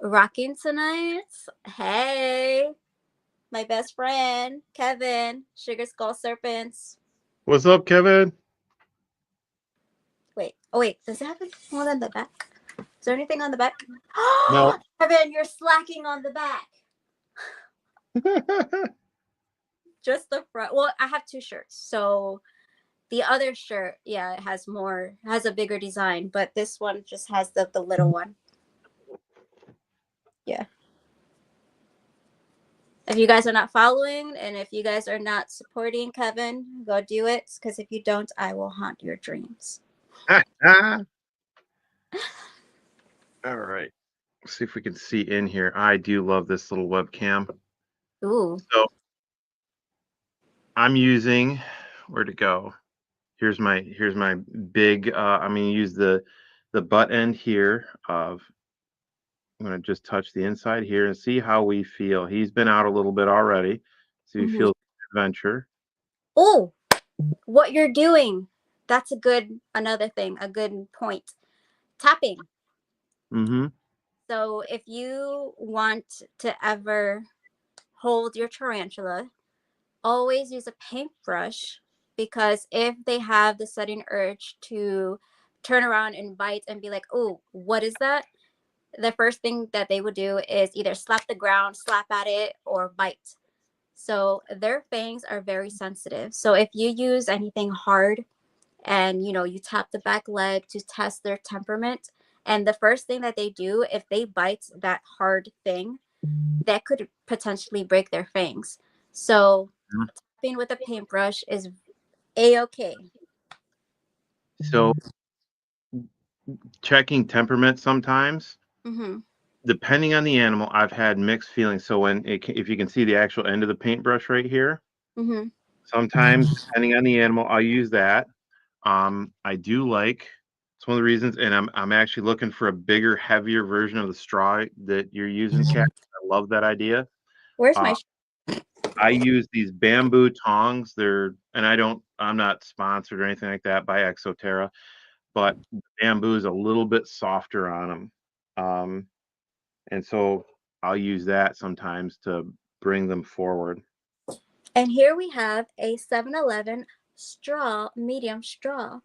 rocking tonight? Hey, my best friend, Kevin, Sugar Skull Serpents. What's up, Kevin? Wait, oh wait, does it have more than the back? Is there anything on the back? No. Kevin, you're slacking on the back. Just the front. Well, I have two shirts. So the other shirt, yeah, it has a bigger design, but this one just has the little one. Yeah. If you guys are not following and if you guys are not supporting Kevin, go do it. Because if you don't, I will haunt your dreams. All right. See if we can see in here. I do love this little webcam. Ooh. So I'm using where to go. Here's my big. I'm gonna use the butt end here of. I'm gonna just touch the inside here and see how we feel. He's been out a little bit already, so he Mm-hmm. feels adventure. Oh, what you're doing. That's another thing, a good point. Tapping. Mm-hmm. So if you want to ever hold your tarantula, always use a paintbrush because if they have the sudden urge to turn around and bite and be like, oh, what is that? the first thing that they would do is either slap the ground, slap at it, or bite. So their fangs are very sensitive. So if you use anything hard and you tap the back leg to test their temperament, and the first thing that they do, if they bite that hard thing, that could potentially break their fangs. So tapping with a paintbrush is a-okay. So checking temperament sometimes, Mm-hmm. depending on the animal, I've had mixed feelings. So if you can see the actual end of the paintbrush right here, Mm-hmm. sometimes depending on the animal, I'll use that. I do like, it's one of the reasons, and I'm actually looking for a bigger, heavier version of the straw that you're using, Kat. I love that idea. Where's Uh, my I use these bamboo tongs. I'm not sponsored or anything like that by Exoterra, but bamboo is a little bit softer on them. And so I'll use that sometimes to bring them forward. And here we have a 7-Eleven straw, medium straw.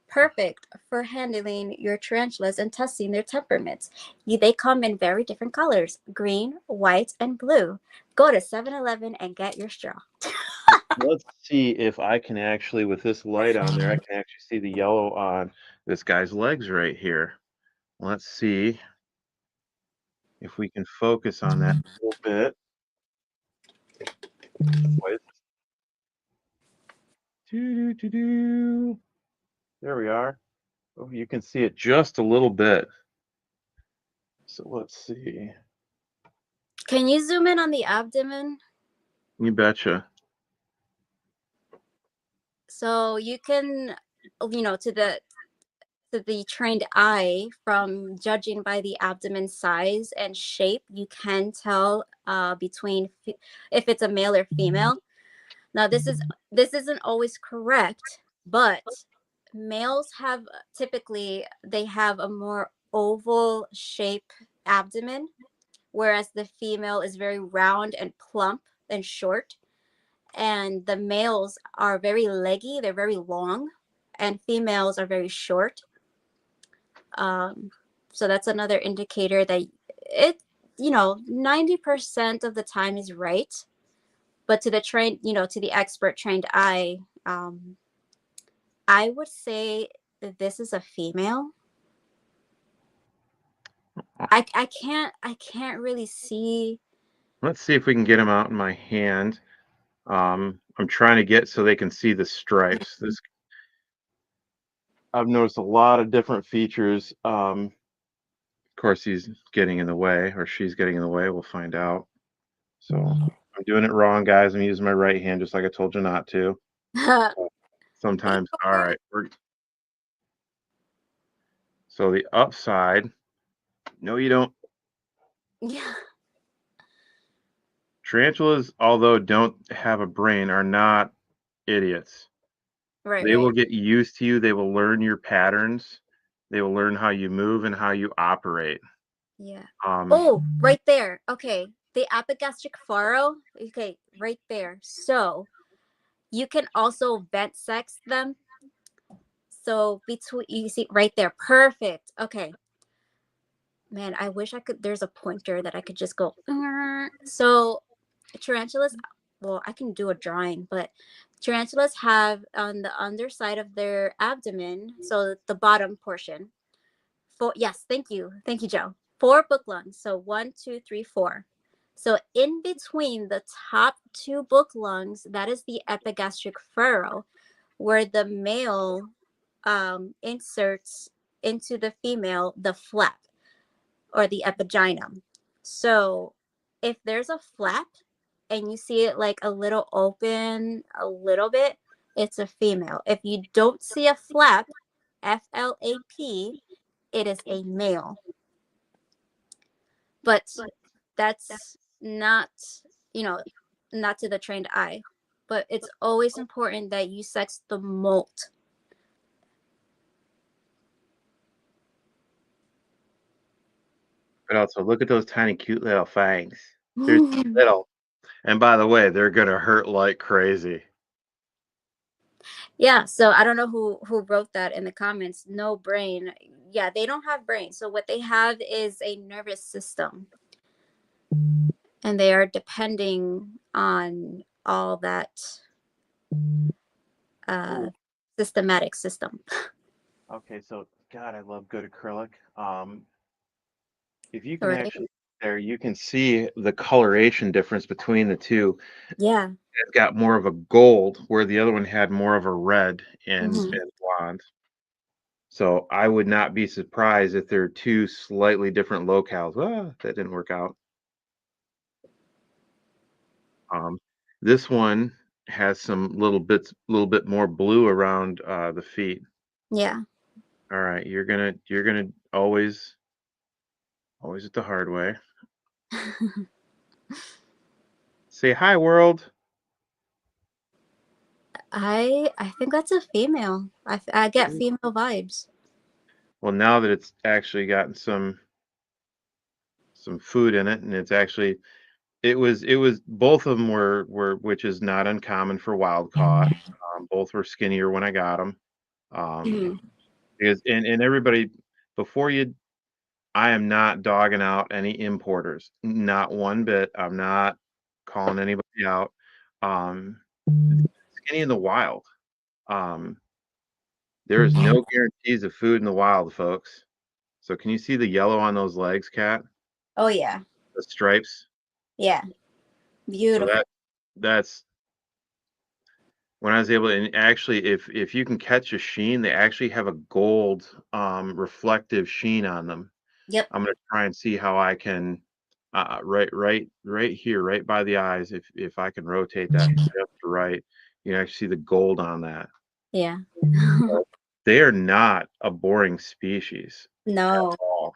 Perfect for handling your tarantulas and testing their temperaments. They come in very different colors: green, white, and blue. Go to 7-Eleven and get your straw. Let's see if I can actually, with this light on there, I can actually see the yellow on this guy's legs right here. Let's see if we can focus on that a little bit. Wait. Doo-doo-doo-doo. There we are. Oh, you can see it just a little bit. So let's see. Can you zoom in on the abdomen? You betcha. So you can, to the trained eye, from judging by the abdomen size and shape, you can tell between if it's a male or female. Now, this isn't always correct, but males have typically they have a more oval shape abdomen, whereas the female is very round and plump and short. And the males are very leggy; they're very long, and females are very short. Um, so that's another indicator that it 90% of the time is right, but to the trained, to the expert trained eye, I would say that this is a female. I can't really see. Let's see if we can get them out in my hand. I'm trying to get so they can see the stripes. I've noticed a lot of different features. Of course, he's getting in the way, or she's getting in the way. We'll find out. So I'm doing it wrong, guys. I'm using my right hand just like I told you not to. Sometimes, all right. So the upside, no, you don't. Yeah, Tarantulas, although don't have a brain, are not idiots. right, They will right. get used to you. They will learn your patterns. They will learn how you move and how you operate. Yeah. Um, Oh, right there. Okay, the epigastric furrow. Okay, right there. So you can also vent sex them. So between, you see right there. Perfect. Okay. Man, I wish I could. There's a pointer that I could just go. So tarantulas, well, I can do a drawing, but tarantulas have on the underside of their abdomen, so the bottom portion. Four, yes, thank you, Joe. Four book lungs. So one, two, three, four. So in between the top two book lungs, that is the epigastric furrow, where the male inserts into the female the flap or the epiginum. So if there's a flap and you see it like a little open, a little bit, it's a female. If you don't see a flap, FLAP, it is a male. But that's not, you know, not to the trained eye. But it's always important that you sex the molt. but also look at those tiny, cute little fangs. They're so little. And by the way, they're gonna hurt like crazy. Yeah, so I don't know who wrote that in the comments. No brain. yeah, they don't have brains. So what they have is a nervous system, and they are depending on all that uh, Ooh. systematic system. Okay, so God, I love good acrylic. If you can Right? actually there, you can see the coloration difference between the two. Yeah. It's got more of a gold, where the other one had more of a red and Hmm. blonde. So I would not be surprised if they're two slightly different locales. That didn't work out. Um, this one has some little bit more blue around the feet. Yeah. All right, you're gonna always it the hard way. Say hi, world. I think that's a female. I get Ooh. female vibes. Well, now that it's actually gotten some food in it, and it's actually it was both of them were which is not uncommon for wild caught. Both were skinnier when I got them. Um, Mhm. because and everybody before you I am not dogging out any importers, not one bit. I'm not calling anybody out. Um, skinny in the wild. Um, there is no guarantees of food in the wild, folks. So can you see the yellow on those legs, Cat? Oh yeah. The stripes. Yeah. So Beautiful. that's when I was able to, and actually, if you can catch a sheen, they actually have a gold reflective sheen on them. Yep. I'm gonna try and see how I can right here, right by the eyes. If I can rotate that just right, you can actually see the gold on that. Yeah. So they are not a boring species at No. all.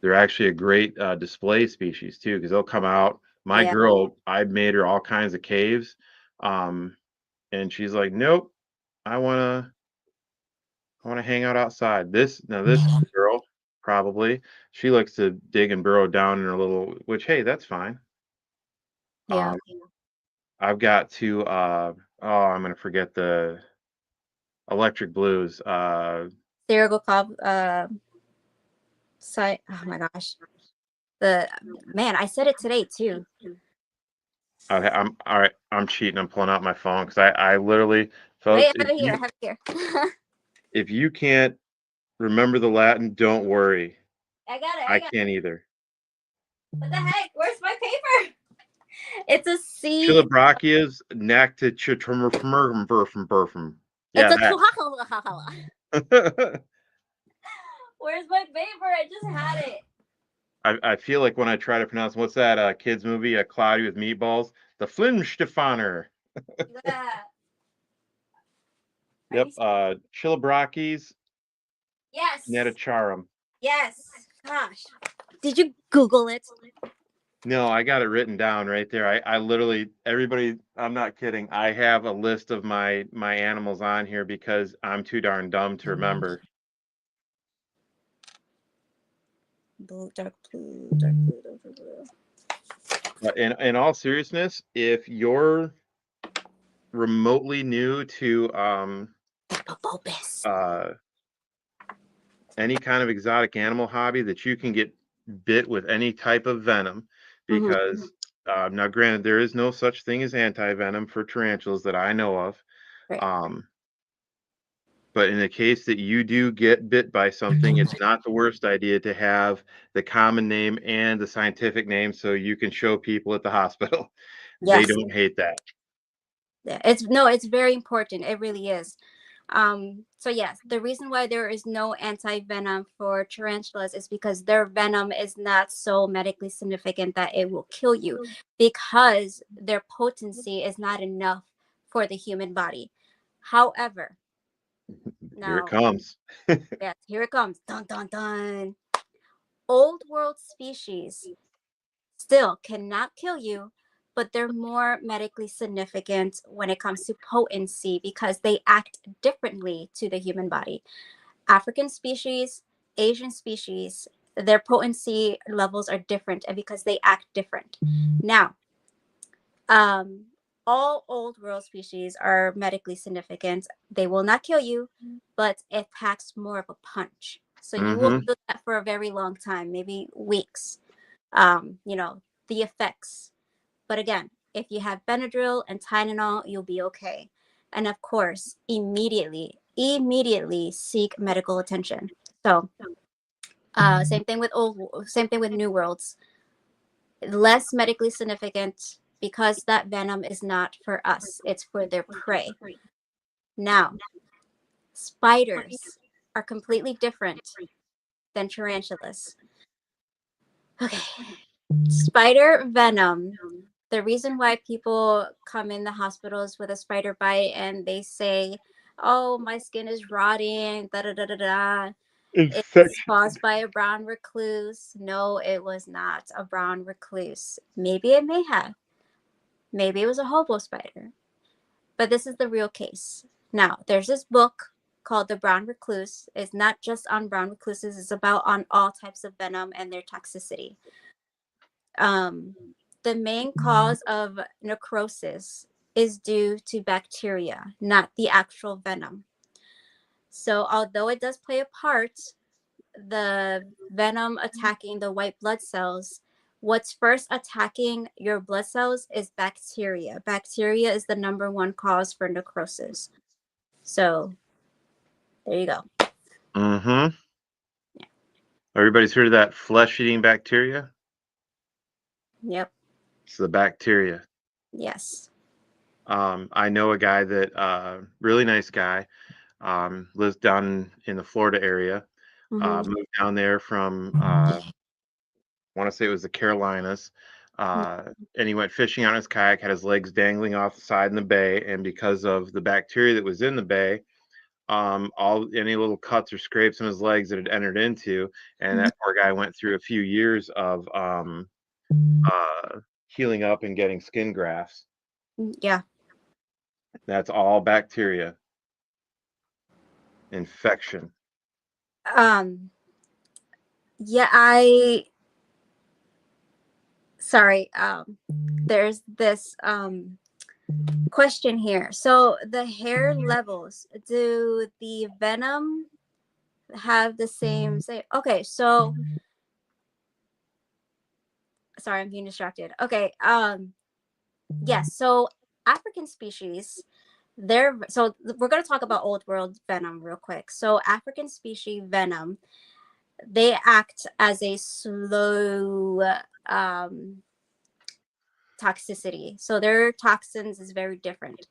They're actually a great display species too, because they'll come out. My Yeah. girl, I made her all kinds of caves, and she's like, "Nope, I wanna I wanna hang out outside." This girl probably she likes to dig and burrow down in her little, which hey, that's fine. Yeah. Um, I've got to oh, I'm gonna forget the electric blues. Cereal cob site. Oh my gosh. The man, I said it today too. I'm all right. I'm cheating. I'm pulling out my phone because I literally, Wait, folks, I have it here. I have it here. if you can't remember the Latin, don't worry. I got it. I I got can't either. it. What the heck? Where's my paper? It's a C. Chilabrachias, nactichitrum. It's Yeah, a that. chihuahua. Where's my paper? I just had it. I feel like when I try to pronounce what's that kids movie, Cloudy with Meatballs, the Flimstefaner. Yeah. Are Yep, you? Chilabrachies, Yes. netacharum. Yes. Gosh. Did you Google it? No, I got it written down right there. I literally everybody. I'm not kidding. I have a list of my animals on here because I'm too darn dumb to remember. Blue, dark blue, dark blue, dark blue. But in all seriousness, if you're remotely new to Bulbous. uh, any kind of exotic animal hobby, that you can get bit with any type of venom, Hmm. because now granted there is no such thing as anti-venom for tarantulas that I know of. Right. Um, but in the case that you do get bit by something, it's not the worst idea to have the common name and the scientific name so you can show people at the hospital. They Yes. don't hate that. Yeah. It's no. It's very important. It really is. So yes, the reason why there is no anti-venom for tarantulas is because their venom is not so medically significant that it will kill you, because their potency is not enough for the human body. However, Here it now, comes. yes, here it comes. Dun dun dun. Old world species still cannot kill you, but they're more medically significant when it comes to potency because they act differently to the human body. African species, Asian species, their potency levels are different, and because they act different. Now, um, all old world species are medically significant. They will not kill you, but it packs more of a punch. So you will Mm-hmm. feel that for a very long time, maybe weeks. You know, the effects. But again, if you have Benadryl and Tylenol, you'll be okay. And of course, immediately seek medical attention. So, same thing with New Worlds. Less medically significant because that venom is not for us; it's for their prey. Now, spiders are completely different than tarantulas. Okay, spider venom. The reason why people come in the hospitals with a spider bite and they say, "Oh, my skin is rotting," da da da da da. It's Infection. caused by a brown recluse. No, it was not a brown recluse. Maybe it may have. Maybe it was a hobo spider. But this is the real case. Now, there's this book called The Brown Recluse. It's not just on brown recluses, it's about on all types of venom and their toxicity. Um, the main cause of necrosis is due to bacteria, not the actual venom. So, although it does play a part, the venom attacking the white blood cells, what's first attacking your blood cells is bacteria. Bacteria is the number one cause for necrosis. So there you go. Mm-hmm. Yeah. Everybody's heard of that flesh-eating bacteria? Yep. It's the bacteria. Yes. I know a guy that really nice guy, lives down in the Florida area. Mm-hmm. Moved down there from I want to say it was the Carolinas. And he went fishing on his kayak, had his legs dangling off the side in the bay, and because of the bacteria that was in the bay, all any little cuts or scrapes on his legs that had entered into, and that poor guy went through a few years of healing up and getting skin grafts. Yeah. That's all bacteria infection. Um. Yeah. I. Sorry. There's this question here. So the hair levels. Do the venom have the same? Say. Okay. So sorry, I'm being distracted. Okay. Yes. So African species, they're so we're going to talk about old world venom real quick. So African species venom, they act as a slow um, toxicity. So their toxins is very different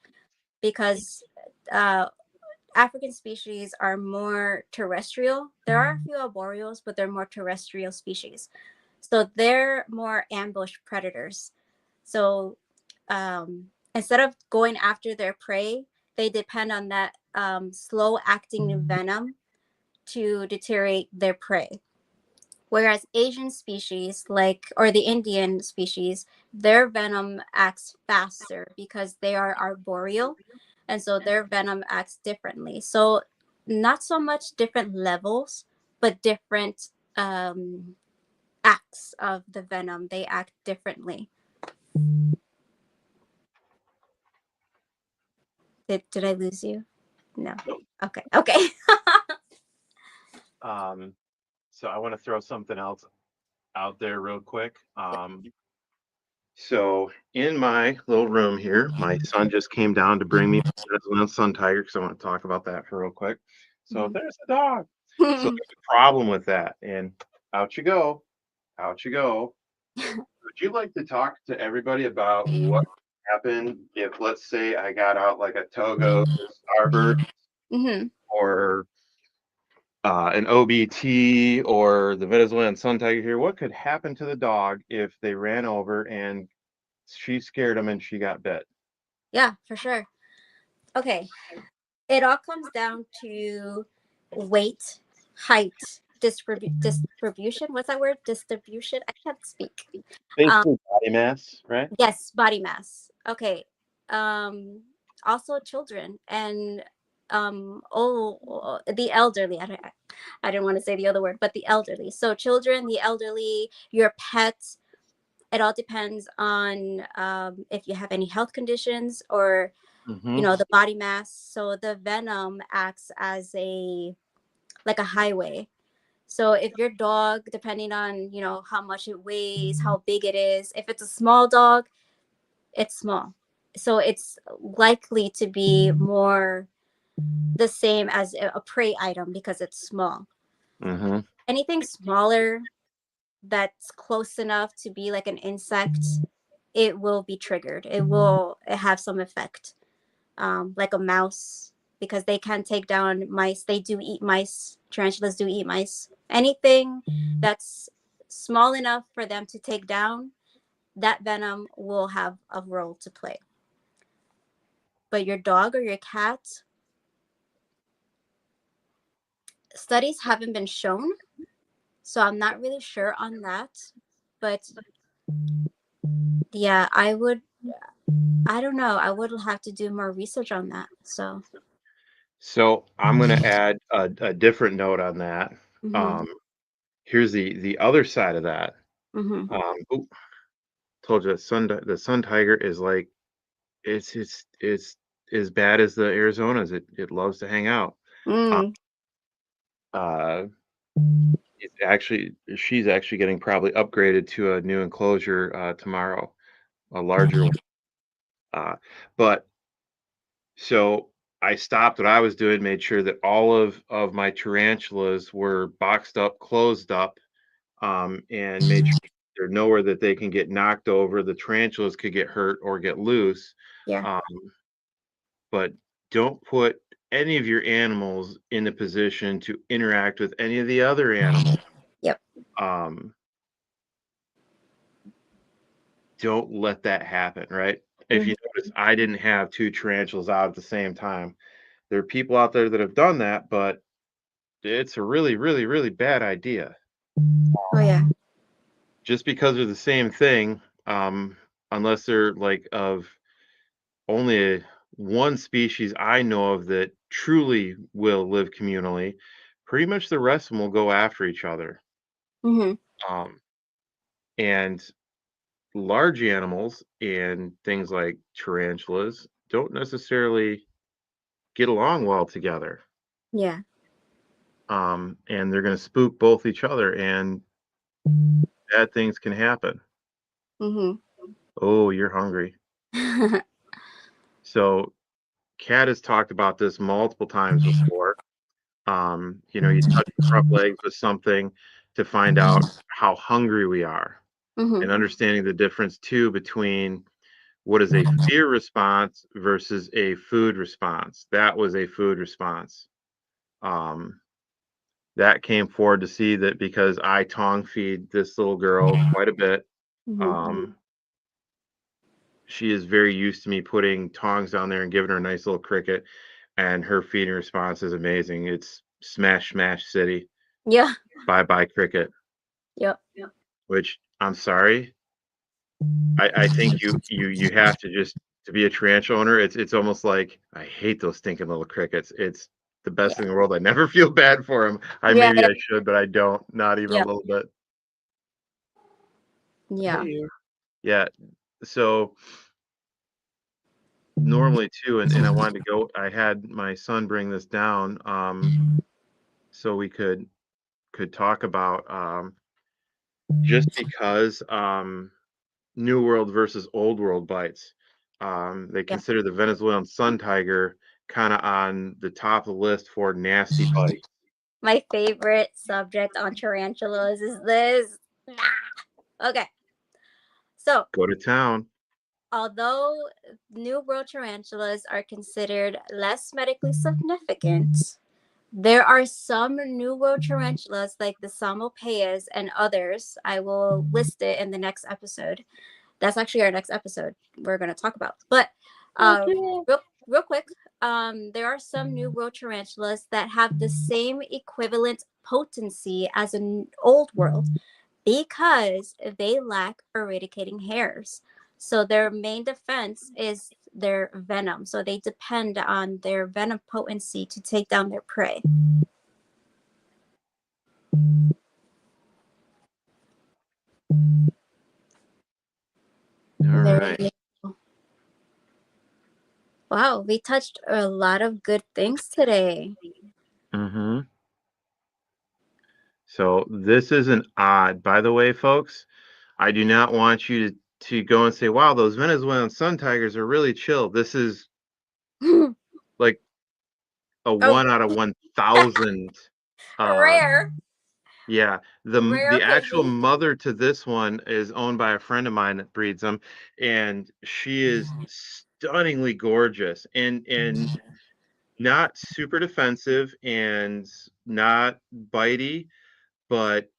because uh, African species are more terrestrial. There are a few arboreals, but they're more terrestrial species. So they're more ambush predators. So instead of going after their prey, they depend on that slow acting venom to deteriorate their prey. Whereas Asian species, like, or the Indian species, their venom acts faster because they are arboreal. And so their venom acts differently. So, not so much different levels, but different acts of the venom. They act differently. Did I lose you? No. Okay. Okay. Um, so I want to throw something else out there real quick. So in my little room here, my son just came down to bring me my Brazilian sun tiger because I want to talk about that for real quick. So there's the dog. So there's a problem with that, and out you go, out you go. Would you like to talk to everybody about what happened if, let's say, I got out like a Togo Starbird Hmm. or an OBT or the Venezuelan sun tiger here? What could happen to the dog if they ran over and she scared him and she got bit? Yeah, for sure. Okay. It all comes down to weight, height, distribution. What's that word? Distribution. I can't speak. Um, Basically body mass, right? yes, body mass. Okay. Um, Also children and the elderly. I didn't want to say the other word, but the elderly. So children, the elderly, your pets, It all depends on if you have any health conditions or, Mm-hmm. the body mass. So the venom acts as like a highway. So if your dog, depending on, how much it weighs, how big it is, if it's a small dog, it's small. So it's likely to be more the same as a prey item because it's small. Mm-hmm. Anything smaller that's close enough to be like an insect, it will be triggered. It will have some effect, like a mouse, because they can take down mice. They do eat mice. Tarantulas do eat mice. Anything that's small enough for them to take down, that venom will have a role to play. But your dog or your cat, studies haven't been shown, so I'm not really sure on that. But yeah, I don't know. I would have to do more research on that. So, So I'm going to add a different note on that. mhm, Um, Here's the other side of that. mhm, Oop, told you the sun tiger is like it's as bad as the Arizonas. It loves to hang out. Uh, mm, uh, she's actually getting probably upgraded to a new enclosure tomorrow, a larger one. Uh, but so I stopped what I was doing, made sure that all of my tarantulas were boxed up, closed up, and made sure they're nowhere that they can get knocked over. The tarantulas could get hurt or get loose. yeah, Um, but don't put any of your animals in a position to interact with any of the other animals. yep, Um, don't let that happen, right? If mhm, you notice, I didn't have two tarantulas out at the same time. There are people out there that have done that, but it's a really, really, really bad idea. oh yeah, Just because they're the same thing, um, unless they're like of only one species I know of that truly will live communally, pretty much the rest of them will go after each other. mhm, Um, and large animals and things like tarantulas don't necessarily get along well together. yeah, And they're going to spook both each other, and bad things can happen. mhm, Oh, you're hungry. So, Kat has talked about this multiple times before. You touch the front legs with something to find out how hungry we are, mhm, and understanding the difference too between what is a fear response versus a food response. That was a food response. Um, that came forward to see that because I tongue feed this little girl quite a bit. mhm, Um, she is very used to me putting tongs down there and giving her a nice little cricket, and her feeding response is amazing. It's smash, smash city. yeah, Bye bye cricket. yep, Which I'm sorry. I think you have to just to be a tarantula owner. It's almost like I hate those stinking little crickets. It's the best yeah, thing in the world. I never feel bad for them. yeah, Maybe I should, but I don't. Not even a yeah, little bit. yeah, Hey. Yeah. So normally too, and I wanted to go. I had my son bring this down, so we could talk about just because New World versus Old World bites. They yeah. consider the Venezuelan sun tiger kind of on the top of the list for nasty bites. My favorite subject on tarantulas is this. Okay, so Go to town. although New World tarantulas are considered less medically significant, there are some New World tarantulas like the Samopaeas and others. I will list it in the next episode. That's actually our next episode we're going to talk about. But uh, Okay. real quick, there are some New World tarantulas that have the same equivalent potency as an Old World because they lack eradicating hairs. So their main defense is their venom. So they depend on their venom potency to take down their prey. All Very right. new. Wow, we touched a lot of good things today. Mm-hmm. So this is an odd, by the way, folks. I do not want you to go and say, wow, those Venezuelan sun tigers are really chill. This is like a Oh, 1 out of 1,000. Uh, rare, yeah, rare the actual occasion. mother to this one is owned by a friend of mine that breeds them, and she is stunningly gorgeous and not super defensive and not bitey, but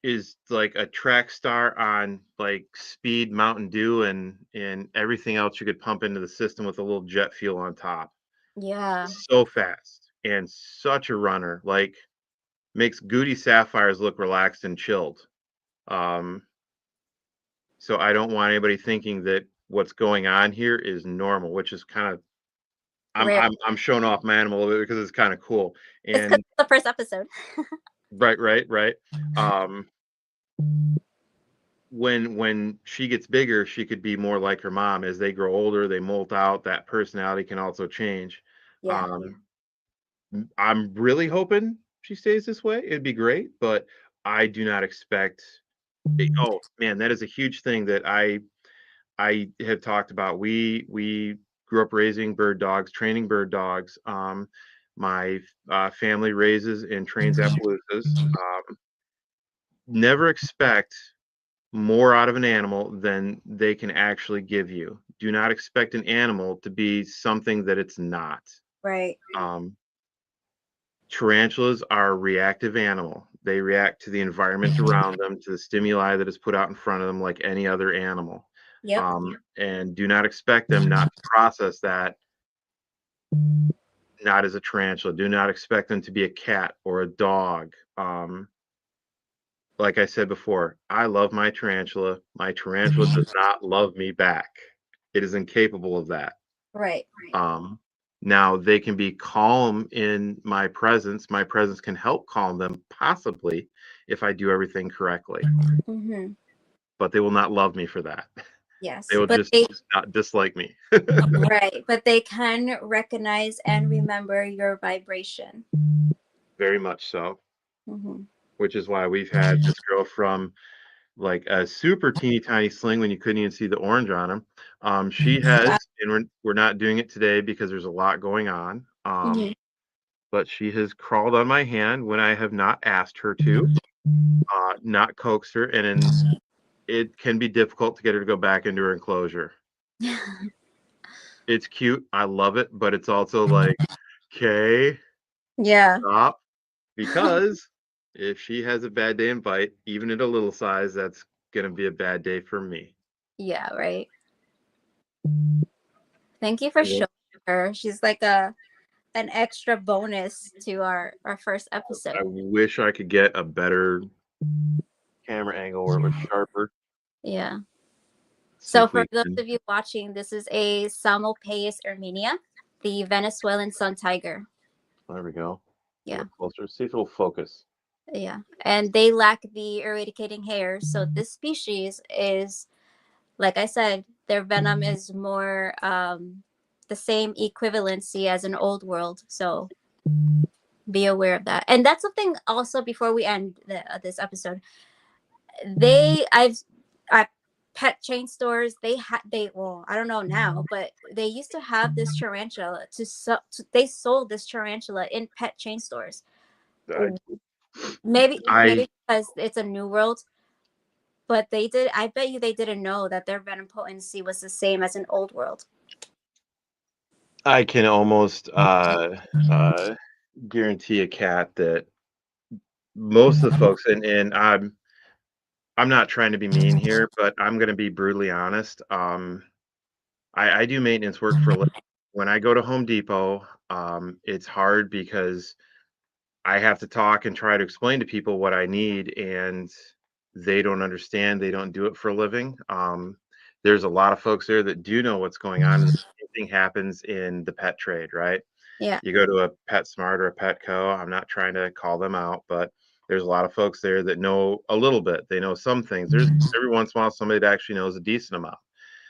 is like a track star on like speed, Mountain Dew, and everything else you could pump into the system with a little jet fuel on top. Yeah, So fast and such a runner. Like makes Goody Sapphires look relaxed and chilled. Um, so I don't want anybody thinking that what's going on here is normal, which is kind of rare. I'm showing off my animal a little bit because it's kind of cool. It's because And the first episode. right. Um, when she gets bigger, she could be more like her mom. As they grow older, they molt out. That personality can also change. Yeah, Um, I'm really hoping she stays this way. It'd be great, but I do not expect. Oh man, that is a huge thing that I have talked about. We grew up raising bird dogs, training bird dogs. My family raises and trains Appaloosas. Never expect more out of an animal than they can actually give you. Do not expect an animal to be something that it's not. right. Um, Tarantulas are a reactive animal. They react to the environment around them, to the stimuli that is put out in front of them, like any other animal. Yep. And do not expect them not to process that, not as a tarantula. Do not expect them to be a cat or a dog. Like I said before, I love my tarantula. My tarantula does not love me back. It is incapable of that. Right. Um, Now they can be calm in my presence. My presence can help calm them, possibly, if I do everything correctly. Mm-hmm. But they will not love me for that. They Yes, will but just they not dislike me. right, but they can recognize and remember your vibration. Very much so. Mm-hmm. Which is why we've had this girl from like a super teeny tiny sling when you couldn't even see the orange on him. She has, and we're not doing it today because there's a lot going on. Mm-hmm. But she has crawled on my hand when I have not asked her to, not coaxed her, and it can be difficult to get her to go back into her enclosure. It's cute, I love it, but it's also like, okay, Yeah. stop, because if she has a bad day and bite, even at a little size, that's gonna be a bad day for me. Yeah, right. Thank you for And then showing her. She's like an extra bonus to our first episode. I wish I could get a better camera angle where it was sharper. Yeah. See So if for we those can. of you watching, this is a Samopaeus erminia, the Venezuelan sun tiger. There we go. A Yeah. little closer. See if it'll focus. Yeah. And they lack the eradicating hair. So this species is, like I said, their venom is more the same equivalency as an old world. So be aware of that. And that's something also before we end this episode. I've pet chain stores, they well, I don't know now, but they used to have this tarantula they sold this tarantula in pet chain stores. I, I Maybe because it's a new world, but I bet you they didn't know that their venom potency was the same as an old world. I can almost guarantee a cat that most of the folks, and I'm not trying to be mean here, but I'm going to be brutally honest. I do maintenance work for a living. When I go to Home Depot, it's hard because I have to talk and try to explain to people what I need, and they don't understand. They don't do it for a living. There's a lot of folks there that do know what's going on, and the same thing happens in the pet trade, right? Yeah. You go to a PetSmart or a Petco. I'm not trying to call them out, but There's a lot of folks there that know a little bit. They know some things. There's every once in a while somebody that actually knows a decent amount.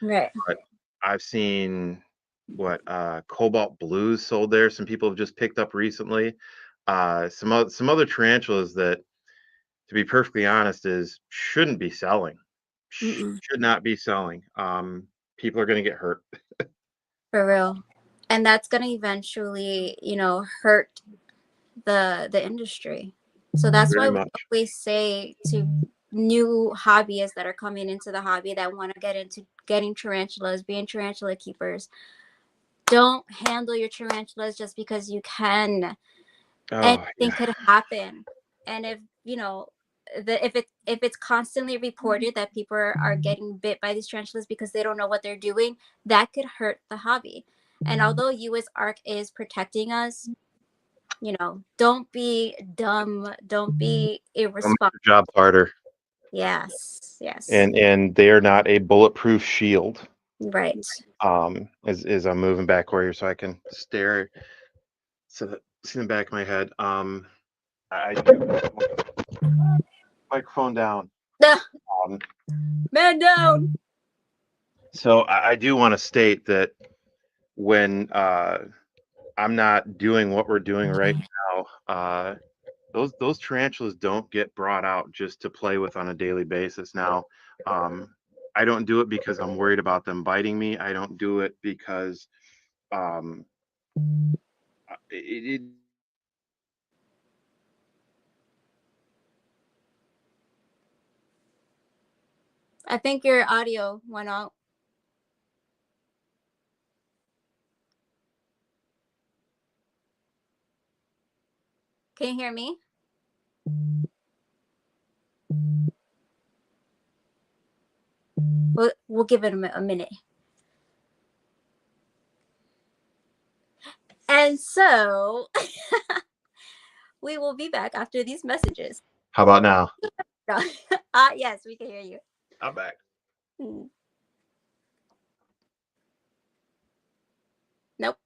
Right. But I've seen what cobalt blues sold there. Some people have just picked up recently. Some other tarantulas that, to be perfectly honest, is shouldn't be selling. Mm-mm. Should not be selling. People are going to get hurt. For real. And that's going to eventually, hurt the industry. So that's why Very we much. always say to new hobbyists that are coming into the hobby that want to get into getting tarantulas, being tarantula keepers, don't handle your tarantulas just because you can. Oh Anything yeah. could happen. And if it's constantly reported that people are getting bit by these tarantulas because they don't know what they're doing, that could hurt the hobby. And although US ARC is protecting us, don't be dumb, don't be They'll make irresponsible. your job harder. Yes, And they are not a bulletproof shield. right. As I'm moving back over here so I can stare so that see the back of my head. I do microphone down. Ah, Um, man down. so I do want to state that when I'm not doing what we're doing right now, those tarantulas don't get brought out just to play with on a daily basis. Now, um, I don't do it because I'm worried about them biting me. I don't do it because um, it I think your audio went out. Can you hear me? We'll give it a minute. And so we will be back after these messages. How about now? Yes, we can hear you. I'm back. Hmm. Nope.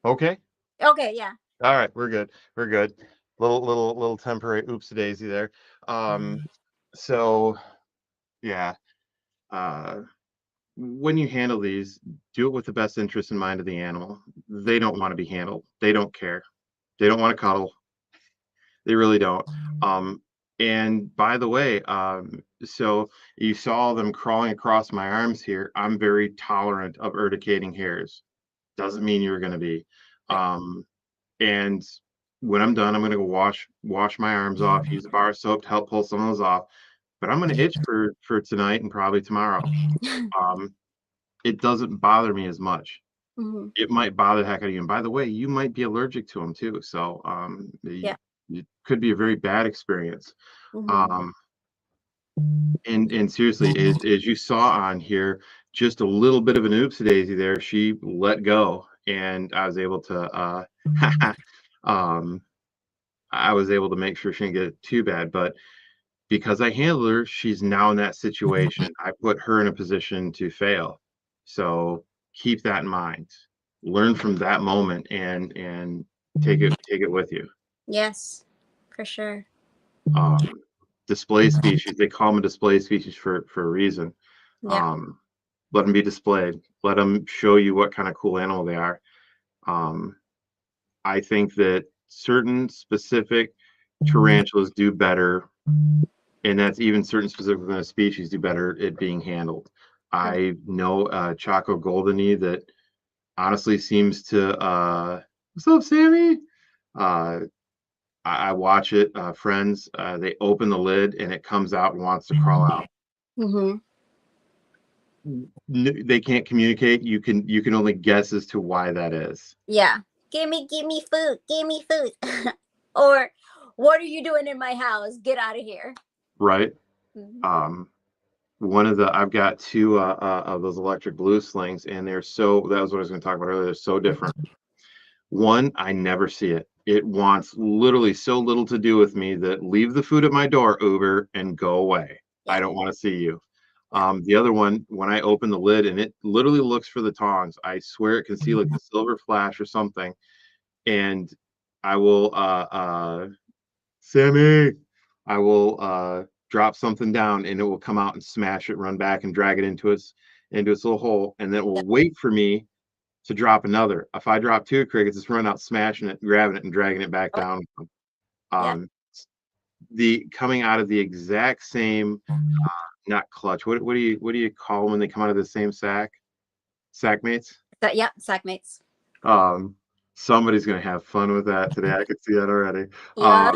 Okay. Okay, yeah. All right, we're good. We're good. Little temporary oopsie daisy there. So yeah. Uh when you handle these, do it with the best interest in mind of the animal. They don't want to be handled. They don't care. They don't want to cuddle. They really don't. And by the way, so you saw them crawling across my arms here. I'm very tolerant of urticating hairs. Doesn't mean you're going to be. Right. Um, and when I'm done, I'm going to go wash my arms off. Use a bar of soap to help pull some of those off. But I'm going to itch for tonight and probably tomorrow. Um, it doesn't bother me as much. Hmm. It might bother the heck out of you. And by the way, you might be allergic to them too. So Yeah. it could be a very bad experience. Hmm. Um, and seriously, as you saw on here, just a little bit of an oopsie daisy there. She let go, and I was able to um, I was able to make sure she didn't get it too bad. But because I handled her, she's now in that situation. I put her in a position to fail. So keep that in mind. Learn from that moment and take it with you. Yes, for sure. Um, display species, they call them a display species for a reason. Yeah. Um, let them be displayed. Let them show you what kind of cool animal they are. Um, I think that certain specific tarantulas do better, and that's even certain specific kind of species do better at being handled. I know Chaco Goldeny that honestly seems to what's up, Sammy? Uh, I watch it, friends. They open the lid and it comes out and wants to crawl out. Hmm. They can't communicate. You can only guess as to why that is. Yeah. Give me food. Give me food. Or what are you doing in my house? Get out of here. Right. Mhm. Um, one of the I've got two of those electric blue slings, and they're so that was what I was going to talk about earlier. They're so different. One, I never see it. It wants literally so little to do with me that leave the food at my door, Uber, and go away. I Yeah. don't want to see you. Yeah. The other one, when I open the lid and it literally looks for the tongs, I swear it can see like the silver flash or something, and I will Sammy. I will drop something down, and it will come out and smash it, run back and drag it into its little hole, and then it will Yep. wait for me to drop another. If I drop two crickets, it's running out, smashing it, grabbing it, and dragging it back Oh, down. yep. Um, the coming out of the exact same, not clutch. What do you call them when they come out of the same sack mates? Yep. Sack mates. Um, Somebody's gonna have fun with that today. I can see that already. Yeah.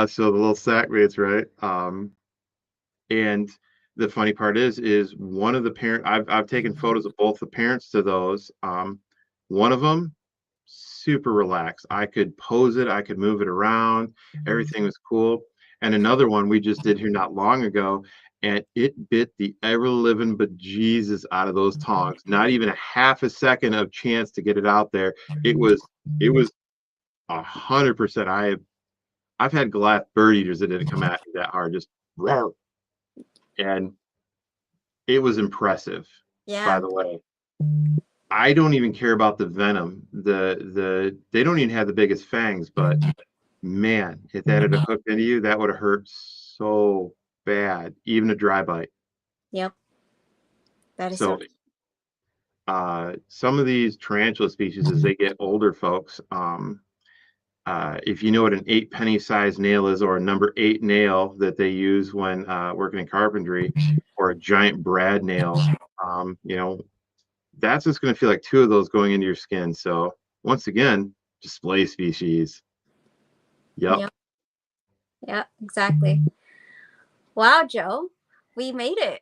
So the little sack mates, right? And the funny part is one of the parent. I've taken photos of both the parents to those. One of them super relaxed. I could pose it, I could move it around, everything was cool. And another one we just did here not long ago, and it bit the ever living bejesus out of those tongs. Not even a half a second of chance to get it out there. It was 100%. I've had glass bird eaters that didn't come at me that hard, just wow. And it was impressive, by Yeah. the way. I don't even care about the venom. They don't even have the biggest fangs, but man, if that had hooked into you, that would have hurt so bad, even a dry bite. Yep. That is so. So some of these tarantula species, as they get older, folks, if you know what an 8-penny size nail is, or a number 8 nail that they use when working in carpentry, or a giant brad nail, that's just going to feel like 2 of those going into your skin. So once again, display species. Yep. Yep. Yep. Exactly. Wow, Joe, we made it.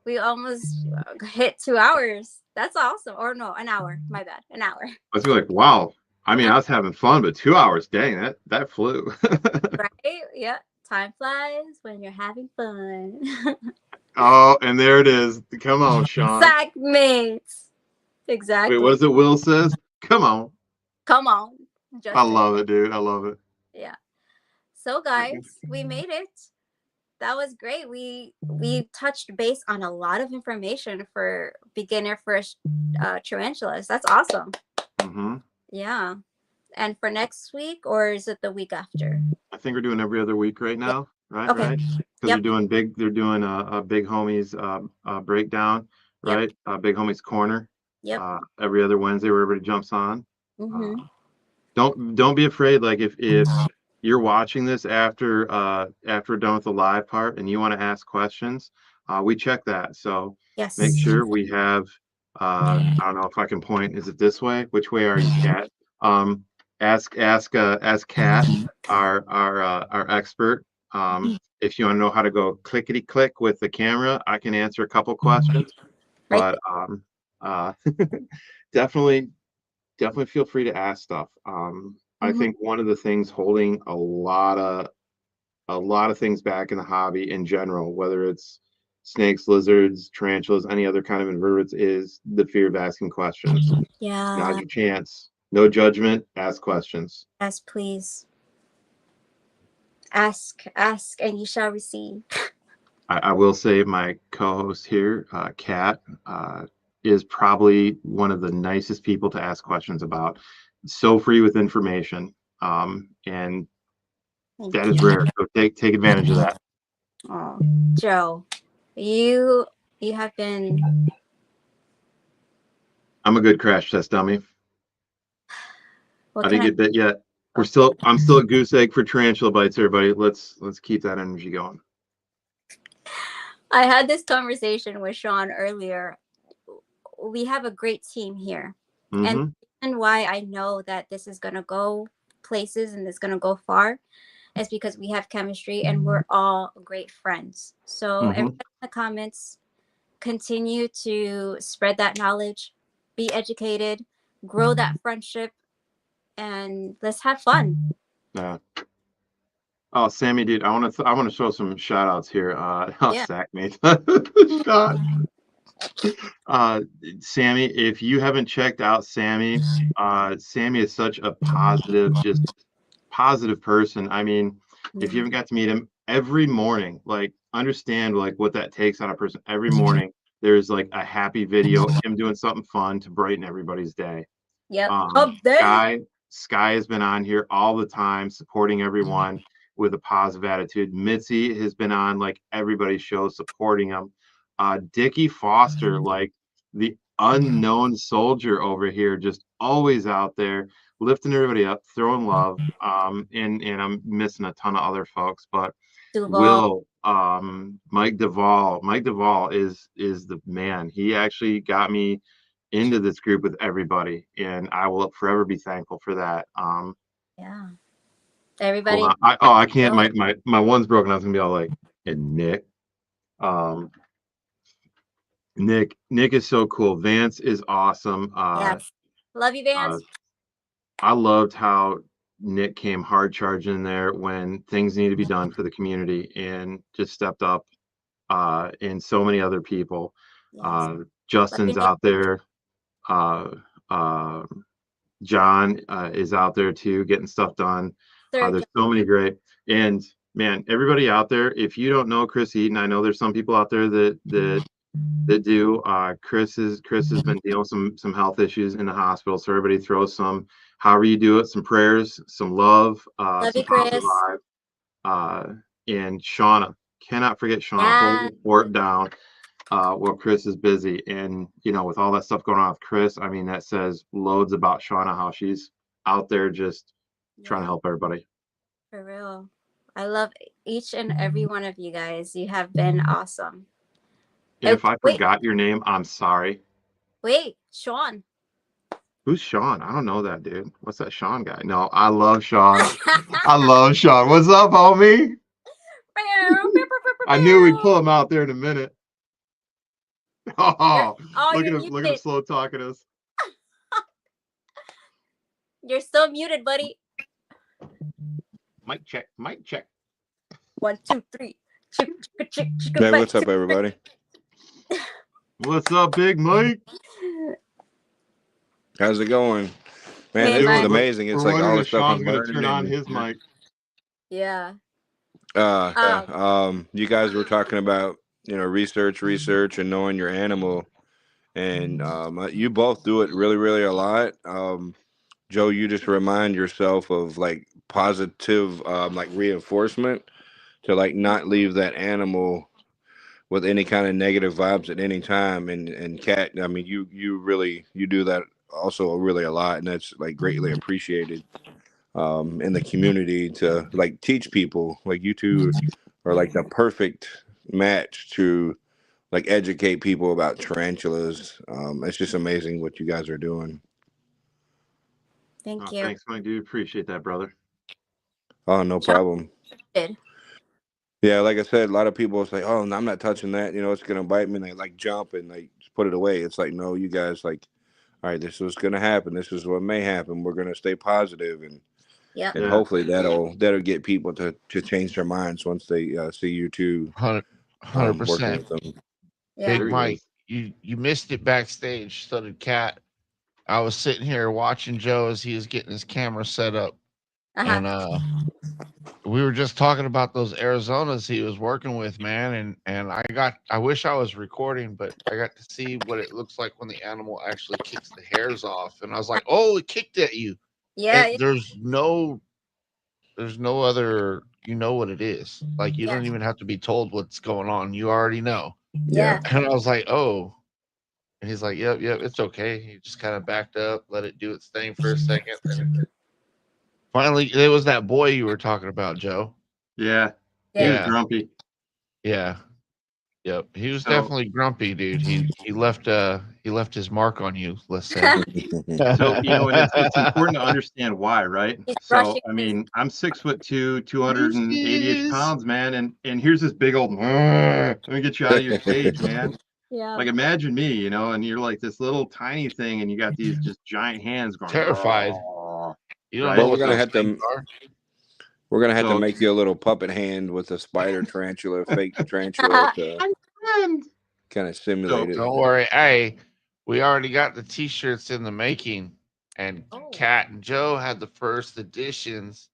We almost hit 2 hours. That's awesome. Or no, an hour. My bad. An hour. I was like, wow. I mean, I was having fun, but 2 hours, dang, that flew. Right? Yeah. Time flies when you're having fun. Oh, and there it is. Come on, Sean. Sack mates. Wait, what Exactly. is it Will says? Come on. Come on. I Just say love it, dude. I love it. yeah. So guys, we made it. That was great. We touched base on a lot of information for beginner first tarantulas. That's awesome. Mm-hmm. Yeah. And for next week, or is it the week after? I think we're doing every other week right Yeah. now, right? Okay. Right? Because Yep. they're doing a big homies breakdown, Yep. right? Big homies corner. Yep. Every other Wednesday where everybody jumps on. Uh, Mm-hmm. don't be afraid. Like if you're watching this after we're done with the live part and you want to ask questions, we check that. So make Yes. sure we have. I don't know if I can point. Is it this way? Which way are you, Kat? Um, ask Kat, our expert. If you want to know how to go clickety click with the camera, I can answer a couple questions. Right. But definitely feel free to ask stuff. I Mm-hmm. think one of the things holding a lot of things back in the hobby in general, whether it's snakes, lizards, tarantulas, any other kind of invertebrates, is the fear of asking questions. Now's Yeah. your chance. No judgment. Ask questions. Yes, please. Ask, and you shall receive. I will say my co-host here, Kat, is probably one of the nicest people to ask questions about. So free with information, and Thank that is you. rare. So take advantage of that. Oh, Joe, you you have been. I'm a good crash test dummy. What I can didn't I? get bit yet. Oh, I'm still a goose egg for tarantula bites, everybody. Let's keep that energy going. I had this conversation with Sean earlier. We have a great team here, and Mm-hmm. why I know that this is gonna go places and it's gonna go far is because we have chemistry and we're all great friends. So Mm-hmm. everybody in the comments, continue to spread that knowledge, be educated, grow that friendship, and let's have fun. Yeah. Oh, Sammy, dude, I want to show some shout outs here. Yeah. Sack mate. Shot. Uh, Sammy, if you haven't checked out Sammy, Sammy is such a just positive person. I mean, if you Yeah. haven't got to meet him every morning, like understand like what that takes on a person. Every morning, there's like a happy video, him doing something fun to brighten everybody's day. Yep. Um, Update. guy, Sky has been on here all the time, supporting everyone with a positive attitude. Mitzi has been on like everybody's show, supporting them. Dickie Foster, like the unknown soldier over here, just always out there lifting everybody up, throwing love. And I'm missing a ton of other folks, but Duval. Will, Mike Duvall. Mike Duvall is the man. He actually got me into this group with everybody, and I will forever be thankful for that. Yeah. Hold Everybody. on. I can't. My one's broken. I was gonna be all like, and Nick. Um, Nick is so cool. Vance is awesome. Yes. Love you, Vance. I loved how Nick came hard charging in there when things need to be done for the community and just stepped up. And so many other people. Yes. Justin's out there. Uh, uh, John is out there too, getting stuff done. Sir, There's so many great, and man, everybody out there. If you don't know Chris Eaton, I know there's some people out there that do. Chris has been dealing with some health issues in the hospital, so everybody throws some, however you do it, some prayers, some love, love some you, Chris. positive vibe. And Shauna, cannot forget Shauna, Yeah. hold the fort down. While Chris is busy, and with all that stuff going on with Chris, I mean, that says loads about Shauna, how she's out there just trying to help everybody. For real. I love each and every one of you guys. You have been awesome. And if I forgot your name, I'm sorry. Wait, Sean. Who's Sean? I don't know that dude. What's that Sean guy? No, I love Sean. I love Sean. What's up, homie? I knew we'd pull him out there in a minute. Oh, look at him! Look at him slow talking us. You're still muted, buddy. Mic check. Mic check. 1, 2, 3. Hey, what's up, everybody? What's up, Big Mike? How's it going, man? This is amazing. It's like all the stuff I'm learning. Turn on his mic. Yeah. You guys were talking about research, and knowing your animal, and you both do it really a lot. Joe, you just remind yourself of like positive like reinforcement to like not leave that animal with any kind of negative vibes at any time. And Kat, I mean, you do that also really a lot, and that's like greatly appreciated in the community to like teach people. Like you two are like the perfect match to like educate people about tarantulas. It's just amazing what you guys are doing. Thank you. Thanks, Mike. Do appreciate that, brother. Oh, no problem. Yeah, like I said, a lot of people say, "Oh, I'm not touching that. It's gonna bite me." And they like jump and they just put it away. It's like, no, you guys like, all right, this is gonna happen. This is what may happen. We're gonna stay positive, and hopefully that'll get people to change their minds once they see you two 100%. working with them. Big Mike, you missed it backstage. So did Kat. I was sitting here watching Joe as he was getting his camera set up, and we were just talking about those Arizonas he was working with, man. And I wish I was recording, but I got to see what it looks like when the animal actually kicks the hairs off, and I was like, oh, it kicked at you. Yeah. There's no other. You know what it is. Like you don't even have to be told what's going on. You already know. Yeah. And I was like, oh. And he's like, yep, it's okay. He just kind of backed up, let it do its thing for a second. And finally, it was that boy you were talking about, Joe. Yeah. He was grumpy. Yeah. Yep. He was definitely grumpy, dude. He left his mark on you, let's say. So, it's important to understand why, right? So, I mean, I'm 6'2", 280-ish pounds, man, and here's this big old, let me get you out of your cage, man. Yeah. Like imagine me, and you're like this little tiny thing, and you got these just giant hands going. Terrified. You don't know what those things are. We're gonna have to make you a little puppet hand with a spider tarantula, fake tarantula, to kind of simulate it. Don't worry. Hey, we already got the T-shirts in the making, and Kat and Joe had the first editions.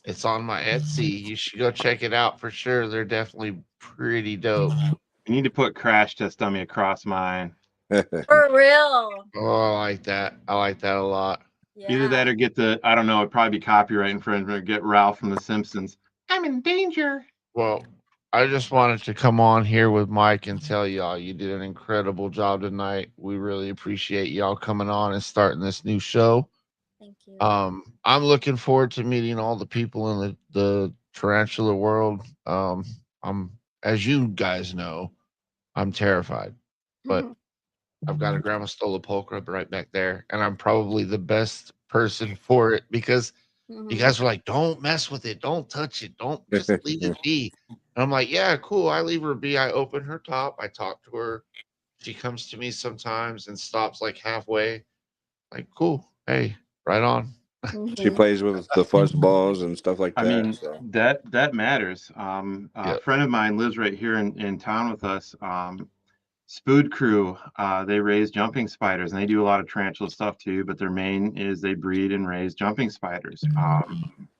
It's on my Etsy. You should go check it out for sure. They're definitely pretty dope. You need to put Crash Test Dummy across mine. For real. Oh, I like that. I like that a lot. Either that or get the, I don't know, it'd probably be copyright infringement or get Ralph from The Simpsons. I'm in danger. Well, I just wanted to come on here with Mike and tell y'all you did an incredible job tonight. We really appreciate y'all coming on and starting this new show. Thank you. I'm looking forward to meeting all the people in the tarantula world. I'm, as you guys know, I'm terrified, but I've got a Grandma Stola polka right back there, and I'm probably the best person for it because you guys are like, don't mess with it, don't touch it, don't just leave it be. And I'm like, yeah, cool. I leave her be. I open her top, I talk to her. She comes to me sometimes and stops like halfway. Like, cool. Hey, right on. She plays with the fuzz balls and stuff like I that. mean, So. that matters. A Yep. friend of mine lives right here in town with us. Spood Crew, they raise jumping spiders, and they do a lot of tarantula stuff too, but their main is they breed and raise jumping spiders.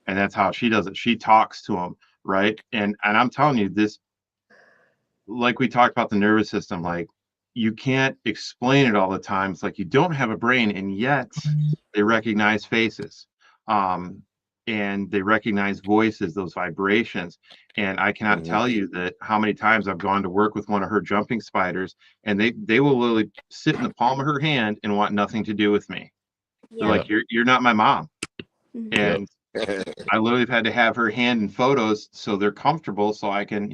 And that's how she does it. She talks to them, right? And I'm telling you this, like we talked about the nervous system, like you can't explain it all the time. It's like you don't have a brain, and yet they recognize faces. And they recognize voices, those vibrations. And I cannot tell you that how many times I've gone to work with one of her jumping spiders, and they will literally sit in the palm of her hand and want nothing to do with me. They're like, you're not my mom. And I literally have had to have her hand in photos so they're comfortable, so I can,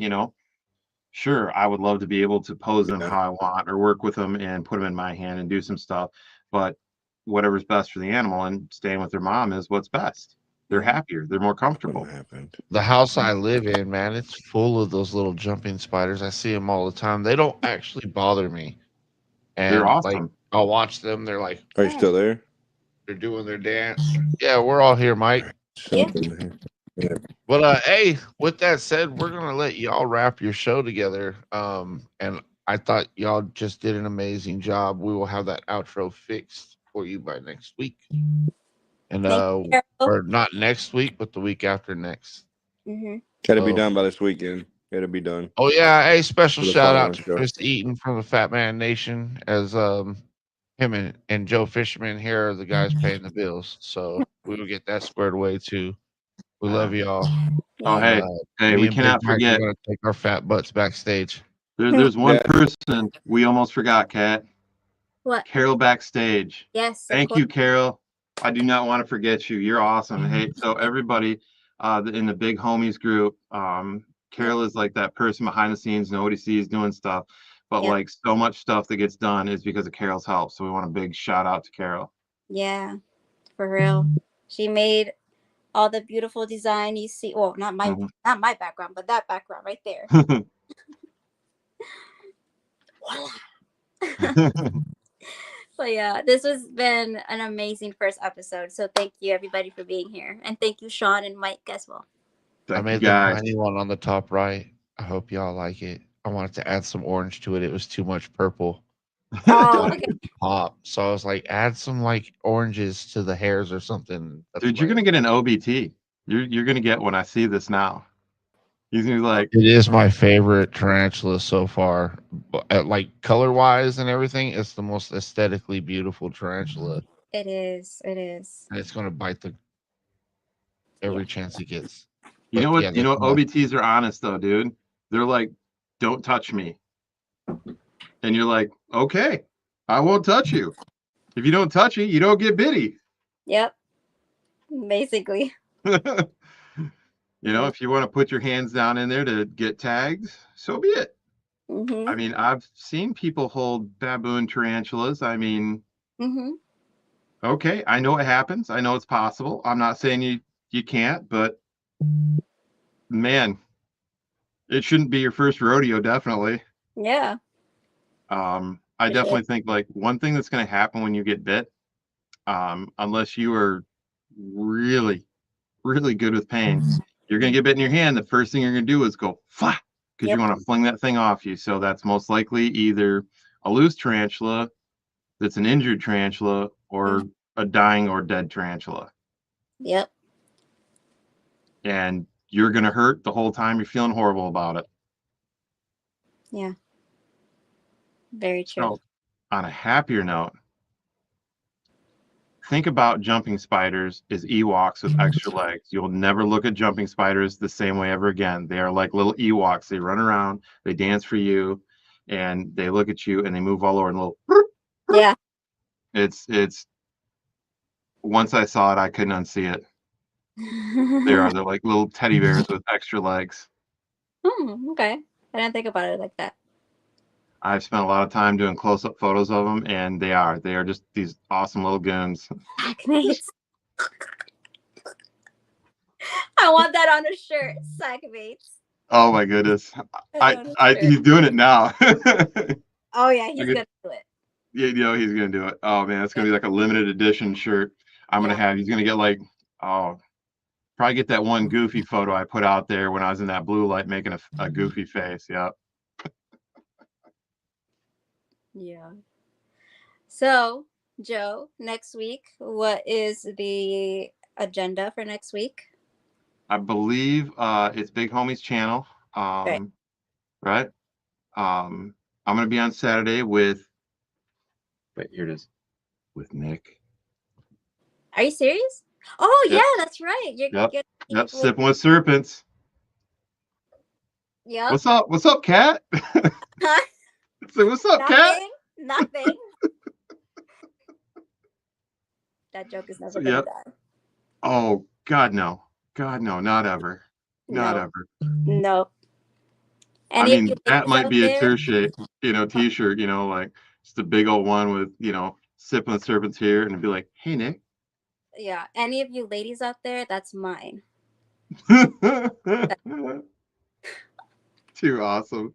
sure, I would love to be able to pose them how I want or work with them and put them in my hand and do some stuff. But whatever's best for the animal and staying with their mom is what's best. They're happier. They're more comfortable. The house I live in, man, it's full of those little jumping spiders. I see them all the time. They don't actually bother me. And They're like, awesome. I'll watch them. They're like, Are you still there? they're doing their dance. Yeah, we're all here, Mike. Something. Yeah. But hey, with that said, we're gonna let y'all wrap your show together. And I thought y'all just did an amazing job. We will have that outro fixed for you by next week. And or not next week, but the week after next. Gotta be done by this weekend. Gotta be done. Oh yeah, hey, special For the shout out following to show. Chris Eaton from the Fat Man Nation, as him and Joe Fisherman here are the guys paying the bills. So we will get that squared away too. We love y'all. Oh, And, hey, me we and Big cannot Mike are forget. gonna take our fat butts backstage. There's one person we almost forgot, Kat. What? Carol backstage. Yes. Thank you, Carol. I do not want to forget you. You're awesome. Hey, so everybody in the big homies group, Carol is like that person behind the scenes, nobody sees doing stuff. But like so much stuff that gets done is because of Carol's help. So we want a big shout out to Carol. Yeah, for real. She made all the beautiful design you see. Well, not my background, but that background right there. So yeah, this has been an amazing first episode. So thank you everybody for being here, and thank you Sean and Mike as well. I made the tiny one on the top right. I hope y'all like it. I wanted to add some orange to it. It was too much purple. Oh, okay. Pop. So I was like, add some like oranges to the hairs or something. Dude, you're gonna get an OBT. You're gonna get when I see this now. He's gonna be like, it is my favorite tarantula so far. Like color wise and everything, it's the most aesthetically beautiful tarantula. It is. It is. And it's gonna bite the every chance it gets. You know what? You know OBTs are honest though, dude. They're like, don't touch me. And you're like, okay, I won't touch you. If you don't touch me, you don't get bitty. Yep. Basically. You know, if you want to put your hands down in there to get tagged, so be it. I mean, I've seen people hold baboon tarantulas. I mean, okay, I know it happens. I know it's possible. I'm not saying you can't, but man, it shouldn't be your first rodeo, definitely. Yeah. I definitely think like one thing that's going to happen when you get bit, unless you are really, really good with pain, you're going to get bit in your hand. The first thing you're going to do is go flat because you want to fling that thing off you. So that's most likely either a loose tarantula that's an injured tarantula or a dying or dead tarantula. Yep. And you're going to hurt the whole time. You're feeling horrible about it. Yeah. Very true. So, on a happier note, think about jumping spiders as Ewoks with extra legs. You'll never look at jumping spiders the same way ever again. They are like little Ewoks. They run around, they dance for you, and they look at you and they move all over and little. Yeah. It's. Once I saw it, I couldn't unsee it. They're like little teddy bears with extra legs. Okay. I didn't think about it like that. I've spent a lot of time doing close-up photos of them, and they are just these awesome little goons. Sackmates. I want that on a shirt. Sackmates. Oh my goodness! He's doing it now. Oh yeah, he's gonna do it. Yeah, he's gonna do it. Oh man, it's gonna be like a limited edition shirt. He's gonna get like, probably get that one goofy photo I put out there when I was in that blue light making a goofy face. Yeah. Yeah. So, Joe, next week, what is the agenda for next week? I believe it's Big Homie's channel. Right. I'm gonna be on Saturday with. Wait, here it is. With Nick. Are you serious? Oh Yep. yeah, that's right. Yep. Sipping with Serpents. Yep. What's up, Cat? Huh? So what's up, Cat? Nothing. That joke is never gonna die. Oh God, no. God, no, not ever. Not ever. No. I mean, that might be a t-shirt, like just a big old one with, Sipping with Serpents here, and it'd be like, hey, Nick. Yeah. Any of you ladies out there, that's mine. Too awesome.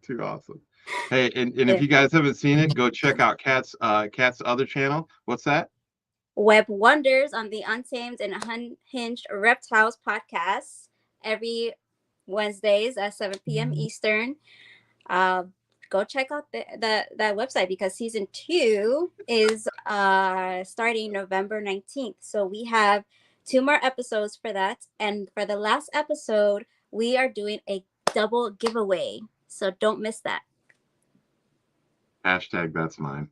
Hey, and if you guys haven't seen it, go check out Cat's other channel. What's that? Web Wonders on the Untamed and Unhinged Reptiles podcast every Wednesdays at 7 p.m. Eastern. Go check out that website because season 2 is starting November 19th. So we have 2 more episodes for that. And for the last episode, we are doing a double giveaway. So don't miss that. Hashtag that's mine.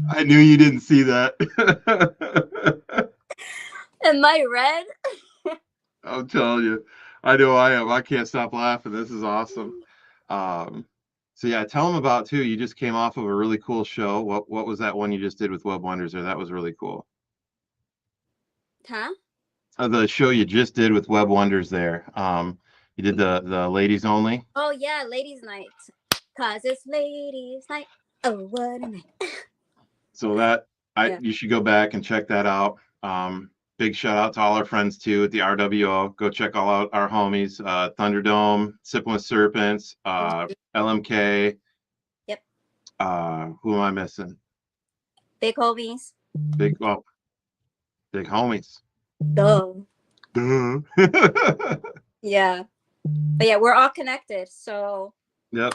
I knew you didn't see that. Am I red? I'm telling you. I know I am. I can't stop laughing. This is awesome. So yeah, tell them about too. You just came off of a really cool show. What was that one you just did with Web Wonders there? That was really cool. Huh? The show you just did with Web Wonders there. You did the ladies only. Oh yeah, ladies night. Cause it's ladies night. Oh what a night. So you should go back and check that out. Big shout out to all our friends too at the RWO. Go check all out our homies, Thunderdome, Sipping with Serpents, LMK. Yep. Who am I missing? Big homies. Big homies. Duh. Duh. Yeah. But yeah, we're all connected. So yep.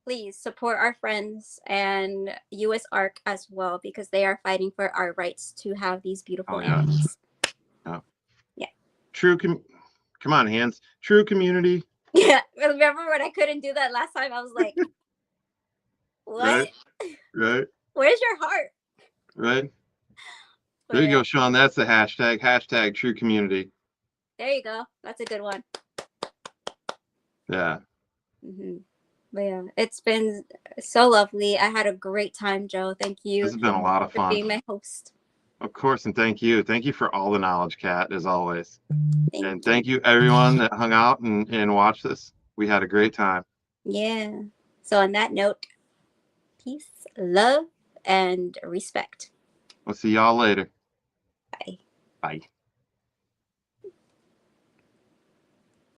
Please support our friends and US ARC as well because they are fighting for our rights to have these beautiful animals. Yeah. True. Come on, hands. True community. Yeah. Remember when I couldn't do that last time? I was like, what? Right. Where's your heart? Right. There you go, Sean. That's the hashtag. Hashtag true community. There you go. That's a good one. Yeah. Mm-hmm. But yeah, it's been so lovely. I had a great time, Joe. Thank you. This has been a lot of fun. For being my host. Of course, and thank you. Thank you for all the knowledge, Kat, as always. Thank you, everyone that hung out and watched this. We had a great time. Yeah. So on that note, peace, love, and respect. We'll see y'all later. Bye. Bye.